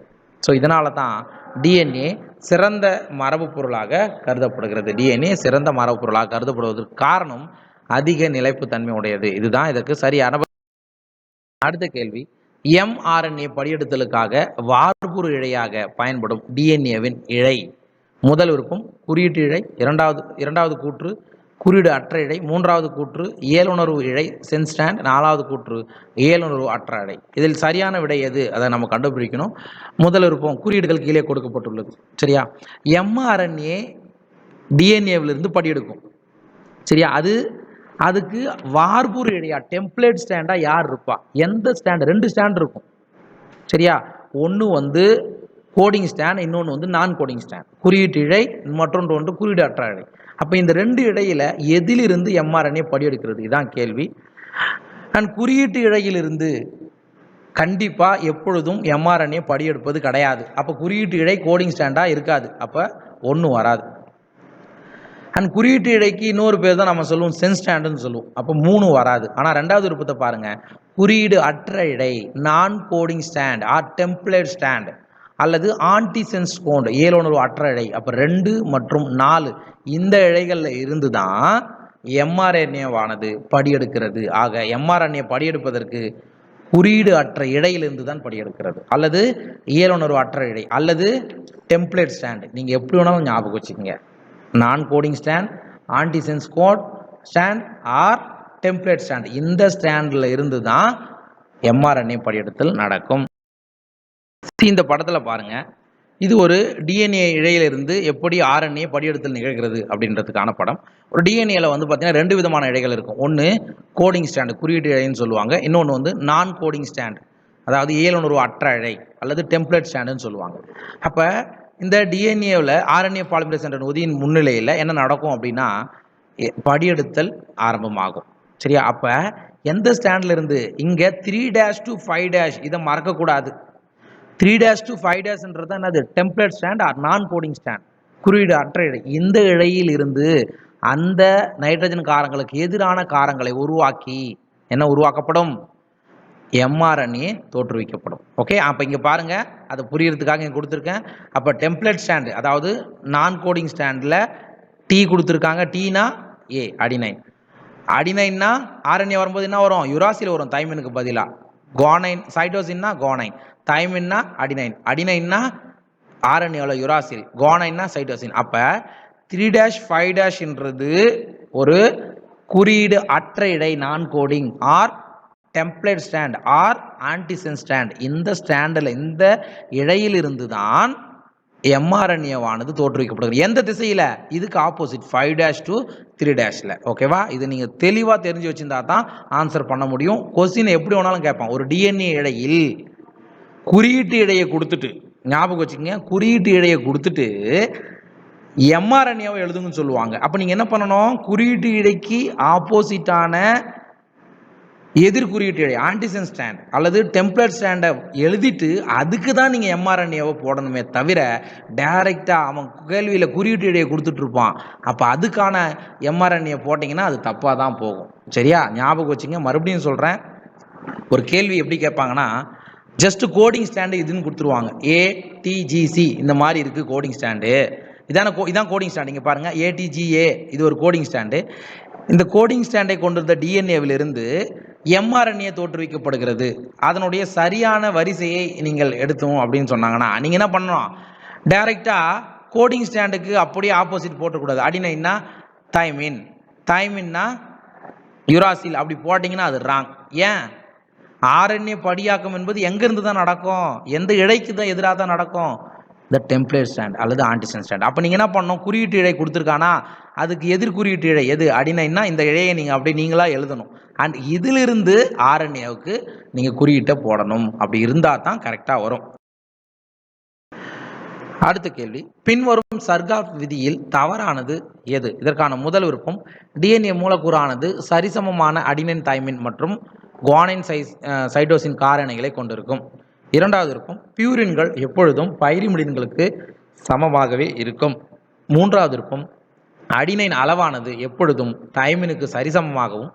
ஸோ இதனால தான் டிஎன்ஏ சிறந்த மரபு பொருளாக கருதப்படுகிறது. டிஎன்ஏ சிறந்த மரபு பொருளாக கருதப்படுவதற்கு காரணம் அதிக நிலைப்புத்தன்மை உடையது. இதுதான் இதற்கு சரியான. அடுத்த கேள்வி, mRNA படியெடுத்தலுக்காக வார்ப்புரு இழையாக பயன்படும் டிஎன்ஏவின் இழை. முதல் விருப்பம் குறியீட்டு இழை, இரண்டாவது கூற்று குறியீடு அற்ற இழை, மூன்றாவது கூற்று இயலுணர்வு இழை சென்ஸ்டாண்ட், நாலாவது கூற்று இயலுணர்வு அற்ற இழை. இதில் சரியான விடை எது, அதை நம்ம கண்டுபிடிக்கணும். முதல் விருப்பம் குறியீடுகள் கீழே கொடுக்கப்பட்டுள்ளது, சரியா. mRNA டிஎன்ஏவிலிருந்து படியெடுக்கும், சரியா. அதுக்கு வார்ப்புரு இழையா டெம்ப்ளேட் ஸ்டாண்டா யார் இருப்பா, எந்த ஸ்டாண்ட், 2 ஸ்டாண்ட் இருக்கும், சரியா. ஒன்று வந்து கோடிங் ஸ்டாண்ட், இன்னொன்று வந்து நான் கோடிங் ஸ்டாண்ட். குறியீட்டு இழை, மற்றொன்று ஒன்று குறியீடு அற்ற இழை. அப்போ இந்த 2 இழையில் எதிலிருந்து mRNA படியெடுக்கிறது, இதுதான் கேள்வி. அண்ட் குறியீட்டு இழையிலிருந்து கண்டிப்பாக எப்பொழுதும் mRNA படியெடுப்பது கிடையாது. அப்போ குறியீட்டு இழை கோடிங் ஸ்டாண்டாக இருக்காது, அப்போ ஒன்று வராது. அண்ட் குறியீட்டு இழைக்கு இன்னொரு பேர் தான் நம்ம சொல்லுவோம் சென்ஸ் ஸ்டாண்டுன்னு சொல்லுவோம், அப்போ 3 வராது. ஆனால் ரெண்டாவது விருப்பத்தை பாருங்கள், குறியீடு அற்ற இழை non coding strand or template strand, அல்லது ஆன்டிசென்ஸ் கோண்ட் ஏலுணர்வு அற்ற இழை. அப்போ 2 மற்றும் 4 இந்த இழைகளில் இருந்து தான் எம்ஆர்என்ஏவானது படியெடுக்கிறது. ஆக எம்ஆர்என்ஏ படியெடுப்பதற்கு குறியீடு அற்ற இழையிலிருந்து தான் படியெடுக்கிறது, அல்லது இயலுணர்வு அற்ற இழை, அல்லது டெம்ப்ளேட் ஸ்டாண்ட். நீங்கள் எப்படி வேணாலும் ஞாபகம் வச்சுக்கோங்க. Non coding strand, antisense code strand or template strand. இந்த ஸ்டாண்டில் இருந்து தான் எம்ஆர்என்ஏ படியெடுத்தல் நடக்கும். இந்த படத்தில் பாருங்க, இது ஒரு டிஎன்ஏ இழையிலிருந்து எப்படி ஆர்என்ஏ படியெடுத்தல் நிகழ்கிறது அப்படின்றதுக்கான படம். ஒரு டிஎன்ஏல வந்து பார்த்தீங்கன்னா 2 விதமான இழைகள் இருக்கும். ஒன்று கோடிங் ஸ்டாண்டு, குறியீட்டு இழைன்னு சொல்லுவாங்க. இன்னொன்று வந்து நான் கோடிங் ஸ்டாண்ட், அதாவது இயலுணர்வு அற்ற இழை அல்லது டெம்ப்ளேட் ஸ்டாண்டுன்னு சொல்லுவாங்க. அப்போ இந்த டிஎன்ஏவில் ஆர்என்ஏ பாலிமரேஸ் என்ற நொதியின் முன்னிலையில் என்ன நடக்கும் அப்படின்னா படியெடுத்தல் ஆரம்பமாகும். சரியா? அப்போ எந்த ஸ்டாண்டில் இருந்து இங்கே 3' to 5' இதை மறக்கக்கூடாது. 3' to 5' என்னது? Template strand or non coding stand, குறியீடு அற்ற இழை. இந்த இழையில் இருந்து அந்த நைட்ரஜன் காரங்களுக்கு எதிரான காரங்களை உருவாக்கி என்ன உருவாக்கப்படும்? எம்ஆர்என்ஏ தோற்றுவிக்கப்படும். ஓகே, அப்போ இங்கே பாருங்க, அதை புரியறதுக்காக இங்கே கொடுத்துருக்கேன். அப்போ டெம்ப்ளேட் ஸ்டாண்டு, அதாவது நான் கோடிங் ஸ்டாண்டில் டி கொடுத்துருக்காங்க. டீனா ஏ அடினைன். அடினைன்னா ஆர்என்ஏ வரும்போது என்ன வரும்? யுராசில் வரும் தைமினுக்கு பதிலாக. குவானைன், சைட்டோசின்னா குவானைன், தைமின்னா அடினைன், அடினைன்னா ஆர்என்ஏவில் யுராசில், குவானைன்னா சைட்டோசின். அப்போ 3' 5'ன்றது ஒரு குறியீடு அற்ற இடை non coding or template strand or antisense strand. இந்த ஸ்டாண்டில் இந்த இழையிலிருந்து தான் எம்ஆர்என்ஏவானது தோற்றுவிக்கப்படுகிறது. எந்த திசையில்? இதுக்கு ஆப்போசிட் 5' to 3'. ஓகேவா? இது நீங்கள் தெளிவாக தெரிஞ்சு வச்சிருந்தா தான் ஆன்சர் பண்ண முடியும். கொஸ்டின் எப்படி வேணாலும் கேட்பான். ஒரு டிஎன்ஏ இழையில் குறியீட்டு இழையை கொடுத்துட்டு, ஞாபகம் வச்சுக்கோங்க, குறியீட்டு இழையை கொடுத்துட்டு எம்ஆர்என்ஏவை எழுதுங்கன்னு சொல்லுவாங்க. அப்போ நீங்கள் என்ன பண்ணணும்? குறியீட்டு இழைக்கு ஆப்போசிட்டான எதிர் குறியீட்டு இழை ஆன்டிசென்ஸ் ஸ்டாண்ட் அல்லது டெம்ப்ளேட் ஸ்டாண்டை எழுதிட்டு அதுக்கு தான் நீங்கள் எம்ஆர்என்ஏவை போடணுமே தவிர டைரெக்டாக அவன் கேள்வியில் குறியீட்டு இழையை கொடுத்துட்டு இருப்பான். அப்போ அதுக்கான எம்ஆர்என்ஏ போட்டிங்கன்னா அது தப்பாக தான் போகும். சரியா? ஞாபகம் வச்சுங்க. மறுபடியும் சொல்கிறேன், ஒரு கேள்வி எப்படி கேட்பாங்கன்னா, ஜஸ்ட் கோடிங் ஸ்டாண்டு இதுன்னு கொடுத்துருவாங்க. ஏடிஜிசி இந்த மாதிரி இருக்குது கோடிங் ஸ்டாண்டு. இதான் கோடிங் ஸ்டாண்ட். இங்கே பாருங்கள், ஏடிஜிஏ இது ஒரு கோடிங் ஸ்டாண்டு. இந்த கோடிங் ஸ்டாண்டை கொண்டிருந்த டிஎன்ஏவிலிருந்து எம்ஆர்என்ஏ தோற்றுவிக்கப்படுகிறது. அதனுடைய சரியான வரிசையை நீங்கள் எடுத்தோம் அப்படின்னு சொன்னாங்கன்னா நீங்கள் என்ன பண்ணணும்? டைரெக்டாக கோடிங் ஸ்டாண்டுக்கு அப்படியே ஆப்போசிட் போட்டக்கூடாது. அடினைன்னா தைமின், தைமின்னா யுராசில் அப்படி போட்டிங்கன்னா அது ராங். ஏன்? ஆர்என்ஏ படியாக்கம் என்பது எங்கேருந்து தான் நடக்கும்? எந்த இழைக்கு தான் எதிராக தான் நடக்கும்? த டெம்ப்ளேட் ஸ்டாண்ட் அல்லது ஆன்டிசென்ஸ் ஸ்டாண்ட். அப்போ நீங்கள் என்ன பண்ணணும்? குறியீட்டு இழை கொடுத்துருக்கானா அதுக்கு எதிர் குறியீட்டு இழை எது? அடினைன்னா இந்த இழையை நீங்கள் அப்படியே நீங்களாக எழுதணும். அண்ட் இதிலிருந்து ஆர்என்ஏவுக்கு நீங்கள் குறியீட்டை போடணும். அப்படி இருந்தால் தான் கரெக்டாக வரும். அடுத்த கேள்வி, பின்வரும் சர்காப் விதியில் தவறானது எது? இதற்கான முதல் விருப்பம், டிஎன்ஏ மூலக்கூறானது சரிசமமான அடினைன், தைமின் மற்றும் குவானைன் சைட்டோசின் காரணிகளை கொண்டிருக்கும். இரண்டாவது விருப்பம், பியூரின்கள் எப்பொழுதும் பைரிமிடின்களுக்கு சமமாகவே இருக்கும். மூன்றாவது விருப்பம், அடினைன் அளவானது எப்பொழுதும் தைமினுக்கு சரிசமமாகவும்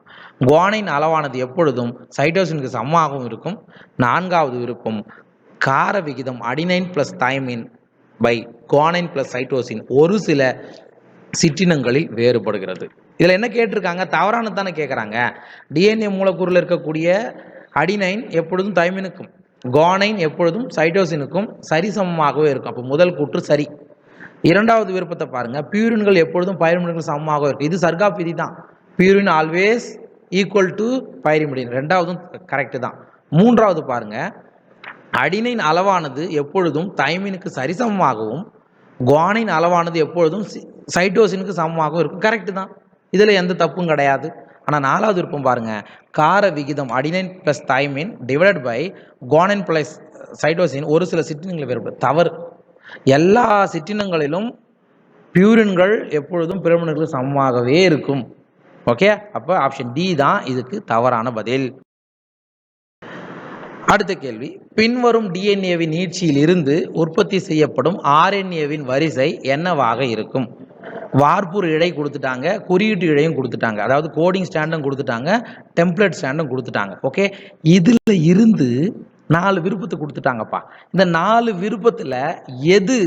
குவானைன் அளவானது எப்பொழுதும் சைட்டோசினுக்கு சமமாகவும் இருக்கும். நான்காவது விருப்பம், கார விகிதம் adenine plus thymine by guanine plus cytosine ஒரு சில சிற்றினங்களில் வேறுபடுகிறது. இதில் என்ன கேட்டிருக்காங்க? தவறானது தானே கேட்குறாங்க. டிஎன்ஏ மூலக்கூறில் இருக்கக்கூடிய அடினைன் எப்பொழுதும் தைமினுக்கும் குவானைன் எப்பொழுதும் சைட்டோசினுக்கும் சரிசமமாகவே இருக்கும். அப்போ முதல் கூற்று சரி. இரண்டாவது விருப்பத்தை பாருங்க, பியூரின்கள் எப்பொழுதும் பைரிமிடின்கள் சமமாக இருக்கும். இது சர்காப் விதி தான். Purine always equal to pyrimidine. ரெண்டாவதும் கரெக்டு தான். மூன்றாவது பாருங்க, அடினைன் அளவானது எப்பொழுதும் தைமினுக்கு சரிசமமாகவும் குவானைன் அளவானது எப்பொழுதும் சைட்டோசினுக்கு சமமாகவும் இருக்கும். கரெக்டு தான், இதில் எந்த தப்பும் கிடையாது. ஆனால் நாலாவது விருப்பம் பாருங்க, கார விகிதம் adenine plus thymine divided by guanine plus cytosine ஒரு சில சிற்றினங்களை வேறுபடும். தவறு. எல்லா சிற்றினங்களிலும் பியூரின்கள் எப்பொழுதும் பிரிமிடின்களுக்கு சமமாகவே இருக்கும். ஓகே, அப்போ ஆப்ஷன் டி தான் இதுக்கு தவறான பதில். அடுத்த கேள்வி, பின்வரும் டிஎன்ஏவின் நீட்சியில் இருந்து உற்பத்தி செய்யப்படும் ஆர்என்ஏவின் வரிசை என்னவாக இருக்கும்? வார்ப்புரு இழை கொடுத்துட்டாங்க, குறியீட்டு இழையும் கொடுத்துட்டாங்க, அதாவது கோடிங் ஸ்டாண்டும் கொடுத்துட்டாங்க, டெம்ப்ளேட் ஸ்டாண்டும் கொடுத்துட்டாங்க. ஓகே, இதில் இருந்து 4 விருப்பத்தை கொடுத்துட்டாங்கப்பா. இந்த 4 விருப்பத்தில் எது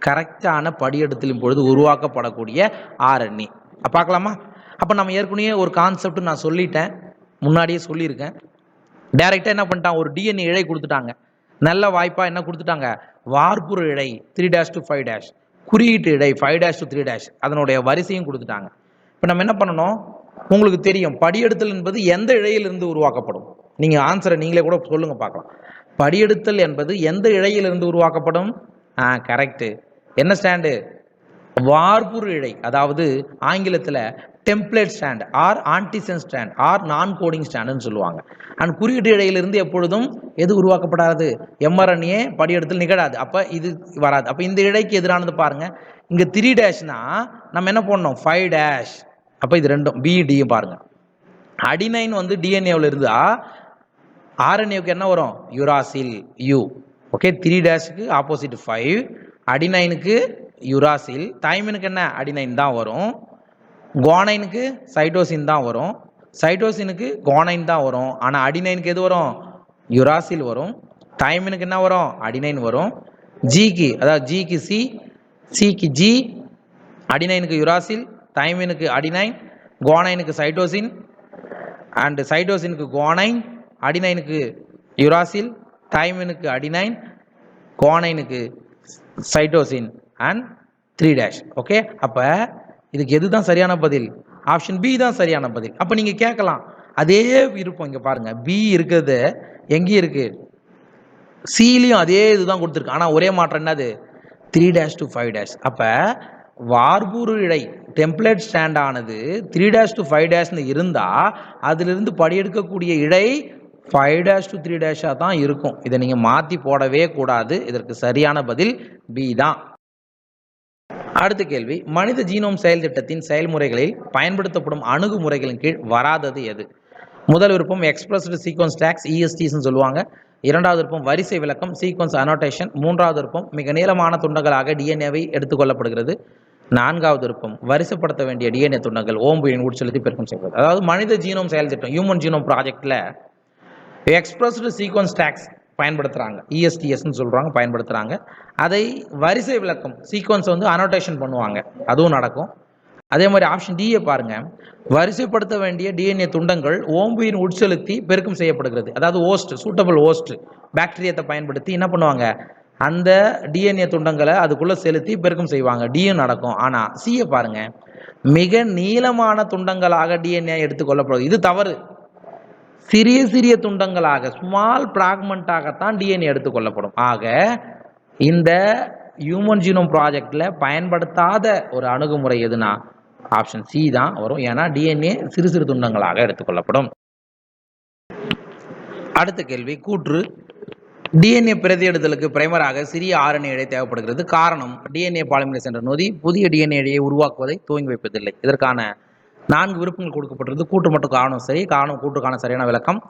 கரெக்டான படியெடுத்தலின் பொழுது உருவாக்கப்படக்கூடிய ஆர்என்ஏ பார்க்கலாமா? அப்போ நம்ம ஏற்கனவே ஒரு கான்செப்ட் நான் சொல்லிட்டேன், முன்னாடியே சொல்லியிருக்கேன். டைரெக்டாக என்ன பண்ணிட்டான், ஒரு டிஎன்ஏ இழை கொடுத்துட்டாங்க. நல்ல வாய்ப்பாக என்ன கொடுத்துட்டாங்க, வார்ப்புரு இழை 3' to 5', குறியீட்டு இழை 5' to 3', அதனுடைய வரிசையும் கொடுத்துட்டாங்க. இப்போ நம்ம என்ன பண்ணணும், உங்களுக்கு தெரியும் படியெடுத்தல் என்பது எந்த இழையிலிருந்து உருவாக்கப்படும். நீங்கள் ஆன்சரை நீங்களே கூட சொல்லுங்க பார்க்கலாம். படியெடுத்தல் என்பது எந்த இழையிலிருந்து உருவாக்கப்படும்? கரெக்டு. என்ன ஸ்டாண்டு? வார்ப்புரு இழை, அதாவது ஆங்கிலத்தில் template strand or antisense strand or non coding ஸ்டாண்டுன்னு சொல்லுவாங்க. அண்ட் குறியீட்டு இழையிலிருந்து எப்பொழுதும் எது உருவாக்கப்படாது, எம்ஆர்என்ஏ படியெடுத்தல் நிகழாது. அப்போ இது வராது. அப்போ இந்த இழைக்கு எதிரானது பாருங்க, இங்கே 3' நம்ம என்ன பண்ணணும், 5'. அப்போ இது ரெண்டும் பிடியும் பாருங்க. அடினைன் வந்து டிஎன்ஏவில் இருந்தா ஆர்என்ஏவுக்கு என்ன வரும், யுராசில் யூ. ஓகே, 3' ஆப்போசிட் 5, அடினைனுக்கு யுராசில், தைமினுக்கு என்ன அடினைன் தான் வரும், குவானைனுக்கு சைட்டோசின் தான் வரும், சைட்டோசினுக்கு குவானைன் தான் வரும். ஆனால் அடினைனுக்கு எது வரும், யுராசில் வரும். தைமினுக்கு என்ன வரும், அடினைன் வரும். ஜிக்கு, அதாவது ஜிக்கு சி, சிக்கு ஜி, அடினைனுக்கு யுராசில், தைமினுக்கு அடினைன், குவானைனுக்கு சைட்டோசின், அண்ட் சைட்டோசினுக்கு குவானைன், அடினைனுக்கு யுராசில், தைமினுக்கு அடினைன், குவானைனுக்கு சைட்டோசின் அண்ட் 3'. ஓகே, அப்போ இதுக்கு எது தான் சரியான பதில்? ஆப்ஷன் பி தான் சரியான பதில். அப்போ நீங்கள் கேட்கலாம், அதே விருப்பம் இங்கே பாருங்கள், பி இருக்கிறது எங்கேயும் இருக்குது, சிலையும் அதே இதுதான் கொடுத்துருக்கு. ஆனால் ஒரே மாற்றம் என்னது, 3' to 5'. அப்போ வார்ப்புரு இழை டெம்ப்ளேட் ஸ்டாண்ட் ஆனது 3' to 5' இருந்தால் அதிலிருந்து படியெடுக்கக்கூடிய இழை 5' to 3' தான் இருக்கும். இதை நீங்கள் மாற்றி போடவே கூடாது. இதற்கு சரியான பதில் பி தான். அடுத்த கேள்வி, மனித ஜீனோம் செயல் திட்டத்தின் செயல்முறைகளில் பயன்படுத்தப்படும் அணுகுமுறைகளின் கீழ் வராதது எது? முதல் விருப்பம் எக்ஸ்பிரஸ்டு சீக்வன்ஸ் டேக்ஸ், இஎஸ்டிஸ்ன்னு சொல்லுவாங்க. இரண்டாவது விருப்பம் வரிசை விளக்கம், சீக்வன்ஸ் அனோட்டேஷன். மூன்றாவது விருப்பம் மிக நீளமான துண்டங்களாக டிஎன்ஏவை எடுத்துக்கொள்ளப்படுகிறது. நான்காவது விருப்பம் வரிசைப்படுத்த வேண்டிய டிஎன்ஏ துண்டங்கள் ஓம்புயின் உட்செலுத்தி பெருக்கம் செய்வது. அதாவது மனித ஜீனோம் செயல் திட்டம், ஹியூமன் ஜீனோம் ப்ராஜெக்டில் எக்ஸ்பிரஸ்டு சீக்வன்ஸ் டேக்ஸ் பயன்படுத்துகிறாங்க, இஎஸ்டிஎஸ்ன்னு சொல்கிறாங்க, பயன்படுத்துகிறாங்க. அதை வரிசை விளக்கம் சீக்வன்ஸ் வந்து அனோட்டேஷன் பண்ணுவாங்க, அதுவும் நடக்கும். அதே மாதிரி ஆப்ஷன் டியை பாருங்கள், வரிசைப்படுத்த வேண்டிய டிஎன்ஏ துண்டங்கள் ஓம்புயின் உட்செலுத்தி பெருக்கம் செய்யப்படுகிறது. அதாவது ஓஸ்ட், சூட்டபிள் ஓஸ்ட் பாக்டீரியத்தை பயன்படுத்தி என்ன பண்ணுவாங்க, அந்த டிஎன்ஏ துண்டங்களை அதுக்குள்ளே செலுத்தி பெருக்கம் செய்வாங்க, டியும் நடக்கும். ஆனால் சியை பாருங்கள், மிக நீளமான துண்டங்களாக டிஎன்ஏ எடுத்துக்கொள்ளப்படுது. இது தவறு. சிறிய சிறிய துண்டங்களாக, ஸ்மால் பிராக்மெண்ட்டாகத்தான் டிஎன்ஏ எடுத்துக்கொள்ளப்படும். ஆக இந்த ஹியூமன் ஜீனோம் ப்ராஜெக்டில் பயன்படுத்தாத ஒரு அணுகுமுறை எதுனா ஆப்ஷன் சி தான் வரும். ஏன்னா டிஎன்ஏ சிறு சிறு துண்டங்களாக எடுத்துக்கொள்ளப்படும். அடுத்த கேள்வி, கூற்று டிஎன்ஏ பிரதியெடுத்தலுக்கு பிரைமராக சிறிய ஆர்என்ஏ இழை தேவைப்படுகிறது. காரணம், டிஎன்ஏ பாலிமரேஸ் என்ற நொதி புதிய டிஎன்ஏ இழையை உருவாக்குவதை துவங்கி வைப்பதில்லை. இதற்கான 4 விருப்பங்கள் கொடுக்கப்பட்டிருது. கூற்று மற்றும் காரணம் சரி, காரணம் கூற்றுக்கான சரியான விளக்கம்.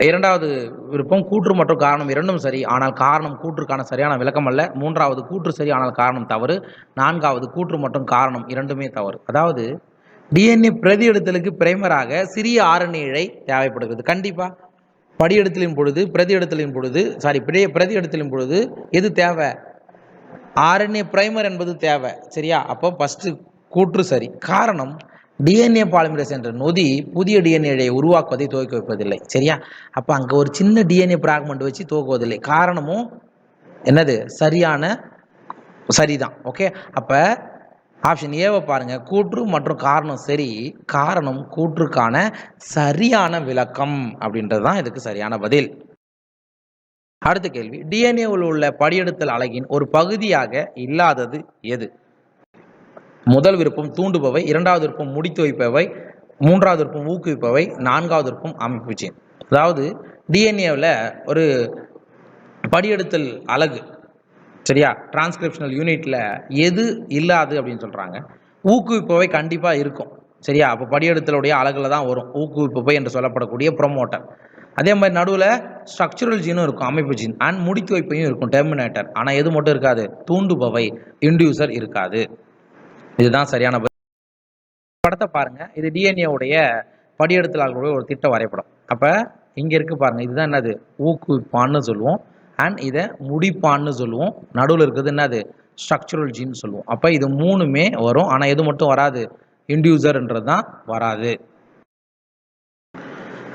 இரண்டாவது விருப்பம் கூற்று மற்றும் காரணம் இரண்டும் சரி, ஆனால் காரணம் கூற்றுக்கான சரியான விளக்கம் அல்ல. மூன்றாவது கூற்று சரி, ஆனால் காரணம் தவறு. நான்காவது கூற்று மற்றும் காரணம் இரண்டுமே தவறு. அதாவது டிஎன்ஏ பிரதியெடுத்தலுக்கு பிரைமராக சிறிய ஆர்என்ஏ இழை தேவைப்படுகிறது. கண்டிப்பாக படியெடுத்தலின் பொழுது பிரதியெடுத்தலின் பொழுது எது தேவை, ஆர்என்ஏ பிரைமர் என்பது தேவை. சரியா? அப்போ ஃபஸ்ட்டு கூற்று சரி. காரணம், டிஎன்ஏ பாலிமரேஸ் என்ற நொதி புதிய டிஎன்ஏ இழையை உருவாக்குவதை துவக்கி வைப்பதில்லை. சரியா? அப்போ அங்கே ஒரு சின்ன டிஎன்ஏ பிராக்மெண்ட் வச்சு துவக்குவதில்லை. காரணமும் என்னது, சரிதான். ஓகே, அப்போ ஆப்ஷன் ஏவை பாருங்க, கூற்று மற்றும் காரணம் சரி, காரணம் கூற்றுக்கான சரியான விளக்கம் அப்படின்றது தான் இதுக்கு சரியான பதில். அடுத்த கேள்வி, டிஎன்ஏவில் உள்ள படியெடுத்தல் அலகின் ஒரு பகுதியாக இல்லாதது எது? முதல் விருப்பம் தூண்டுபவை, இரண்டாவது விருப்பம் முடித்து வைப்பவை, மூன்றாவது விருப்பம் ஊக்குவிப்பவை, நான்காவது விருப்பம் அமைப்பு ஜீன். அதாவது டிஎன்ஏவில் ஒரு படியெடுத்தல் அலகு, சரியா, டிரான்ஸ்கிரிப்ஷனல் யூனிட்டில் எது இல்லாது அப்படின்னு சொல்கிறாங்க. ஊக்குவிப்பவை கண்டிப்பாக இருக்கும். சரியா? அப்போ படியெடுத்தலுடைய அலகில் தான் வரும் ஊக்குவிப்பவை என்று சொல்லப்படக்கூடிய ப்ரொமோட்டர். அதே மாதிரி நடுவில் ஸ்ட்ரக்சரல் ஜீனும் இருக்கும், அமைப்பு ஜீன், அண்ட் முடித்து வைப்பையும் இருக்கும், டெர்மினேட்டர். ஆனால் எது மட்டும் இருக்காது, தூண்டுபவை, இன்டியூசர் இருக்காது. இதுதான் சரியான படத்தை பாருங்க. இது டிஎன்ஏ உடைய படியெடுத்தலாளர்களுடைய ஒரு திட்ட வரைபடம். அப்போ இங்கே இருக்கு பாருங்க, இதுதான் என்னது ஊக்குவிப்பான்னு சொல்லுவோம். அண்ட் இதை முடிப்பான்னு சொல்லுவோம். நடுவில் இருக்கிறது என்னது ஸ்ட்ரக்சரல் ஜீன் சொல்லுவோம். அப்போ இது மூணுமே வரும். ஆனால் எது மட்டும் வராது, இன்டியூசர்ன்றது தான் வராது.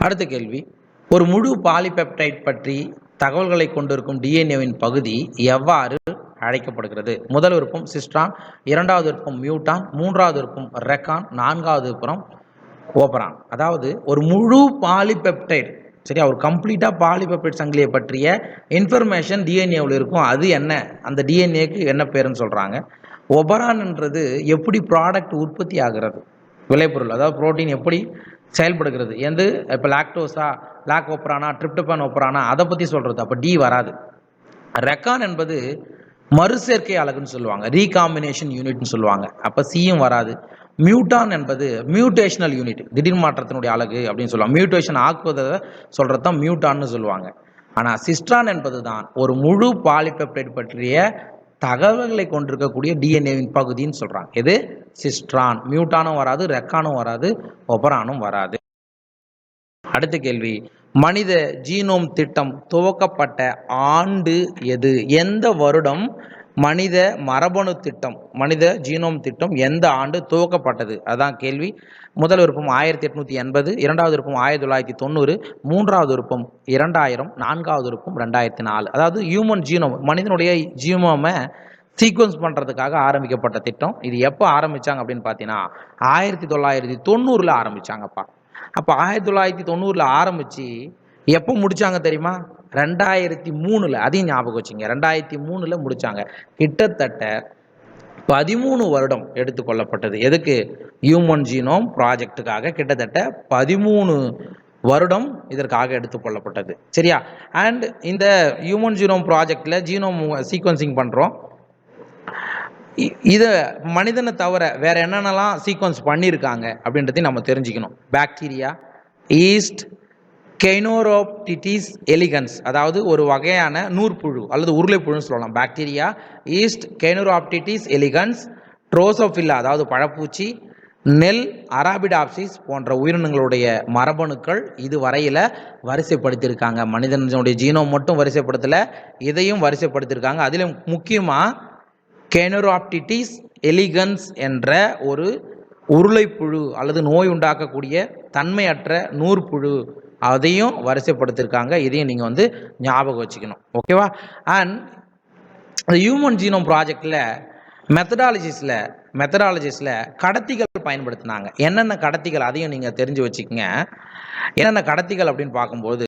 அடுத்த கேள்வி, ஒரு முழு பாலிபெப்டைட் பற்றி தகவல்களை கொண்டிருக்கும் டிஎன்ஏவின் பகுதி எவ்வாறு அழைக்கப்படுகிறது? முதல் விருப்பம் சிஸ்ட்ரான், இரண்டாவது விருப்பம் மியூட்டான், மூன்றாவது விருப்பம் ரெக்கான், நான்காவது விருப்பம் ஓபரான். அதாவது ஒரு முழு பாலிபெப்டைட், சரியா, ஒரு கம்ப்ளீட்டாக பாலிபெப்டைட் சங்கிலியை பற்றிய இன்ஃபர்மேஷன் டிஎன்ஏவில் இருக்கும். அது என்ன, அந்த டிஎன்ஏக்கு என்ன பேருன்னு சொல்கிறாங்க. ஒபரான்ன்றது எப்படி ப்ராடக்ட் உற்பத்தி ஆகிறது, விளைபொருள், அதாவது புரோட்டீன் எப்படி செயல்படுகிறது, எந்த இப்போ லாக்டோஸா, லாக் ஒப்ரானா, ட்ரிப்டோபான் ஒப்ரானா, அதை பற்றி சொல்கிறது. அப்போ டி வராது. ரெக்கான் என்பது மறுசேர்க்கை அலகுன்னு சொல்லுவாங்க, ரீகாம்பினேஷன் யூனிட்னு சொல்லுவாங்க. அப்போ சியும் வராது. மியூட்டான் என்பது மியூட்டேஷனல் யூனிட், திடீர் மாற்றத்தினுடைய அலகு அப்படின்னு சொல்லுவாங்க. மியூட்டேஷன் ஆக்குவதை சொல்கிறது தான் மியூட்டான்னு சொல்லுவாங்க. ஆனால் சிஸ்ட்ரான் என்பது தான் ஒரு முழு பாலிபெப்டைட் பற்றிய தகவல்களை கொண்டிருக்கக்கூடிய டிஎன்ஏவின் பகுதின்னு சொல்கிறாங்க. இது சிஸ்ட்ரான். மியூட்டானும் வராது, ரெக்கானும் வராது, ஒபரானும் வராது. அடுத்த கேள்வி, மனித ஜீனோம் திட்டம் துவக்கப்பட்ட ஆண்டு எது? எந்த வருடம் மனித மரபணு திட்டம், மனித ஜீனோம் திட்டம் எந்த ஆண்டு துவக்கப்பட்டது? அதான் கேள்வி. முதல் விருப்பம் 1880, இரண்டாவது விருப்பம் 1990, மூன்றாவது விருப்பம் 2000, நான்காவது விருப்பம் 2004. அதாவது ஹியூமன் ஜீனோம், மனிதனுடைய ஜீனோமை சீக்வன்ஸ் பண்ணுறதுக்காக ஆரம்பிக்கப்பட்ட திட்டம். இது எப்போ ஆரம்பித்தாங்க அப்படின்னு பார்த்தீங்கன்னா 1990 ஆரம்பித்தாங்கப்பா. அப்போ 1990 ஆரம்பித்து எப்போ முடித்தாங்க தெரியுமா? 2003. அதையும் ஞாபகம் வச்சுங்க, 2003 முடித்தாங்க. கிட்டத்தட்ட 13 வருடம் எடுத்துக்கொள்ளப்பட்டது. எதுக்கு? ஹியூமன் ஜீனோம் ப்ராஜெக்டுக்காக கிட்டத்தட்ட 13 வருடம் இதற்காக எடுத்துக்கொள்ளப்பட்டது. சரியா? அண்ட் இந்த ஹியூமன் ஜீனோம் ப்ராஜெக்டில் ஜீனோம் சீக்வன்சிங் பண்ணுறோம். இதை மனிதனை தவிர வேற என்னென்னலாம் சீக்வன்ஸ் பண்ணியிருக்காங்க அப்படின்றதையும் நம்ம தெரிஞ்சுக்கணும். பாக்டீரியா, ஈஸ்ட், கெய்னோரோப்டிட்டிஸ் எலிகன்ஸ், அதாவது ஒரு வகையான நூற்புழு அல்லது உருளைப்புழுன்னு சொல்லலாம். பாக்டீரியா, ஈஸ்ட், கெய்னோரோப்டிட்டிஸ் எலிகன்ஸ், ட்ரோசோஃபில்லா அதாவது பழப்பூச்சி, நெல், அராபிடாப்சிஸ் போன்ற உயிரினங்களுடைய மரபணுக்கள் இது வரையில் வரிசைப்படுத்தியிருக்காங்க. மனிதனுடைய ஜீனோம் மட்டும் வரிசைப்படுத்தலை, இதையும் வரிசைப்படுத்தியிருக்காங்க. அதிலும் முக்கியமாக கெய்னோரோப்டிட்டிஸ் எலிகன்ஸ் என்ற ஒரு உருளைப்புழு அல்லது நோய் உண்டாக்கக்கூடிய தன்மையற்ற நூற்புழு, அதையும் வரிசைப்படுத்தியிருக்காங்க. இதையும் நீங்கள் ஞாபகம் வச்சுக்கணும். ஓகேவா? அண்ட் ஹியூமன் ஜீனோம் ப்ராஜெக்டில் மெத்தடாலஜிஸில் கடத்திகள் பயன்படுத்தினாங்க. என்னென்ன கடத்திகள், அதையும் நீங்கள் தெரிஞ்சு வச்சுக்கோங்க. என்னென்ன கடத்திகள் அப்படின்னு பார்க்கும்போது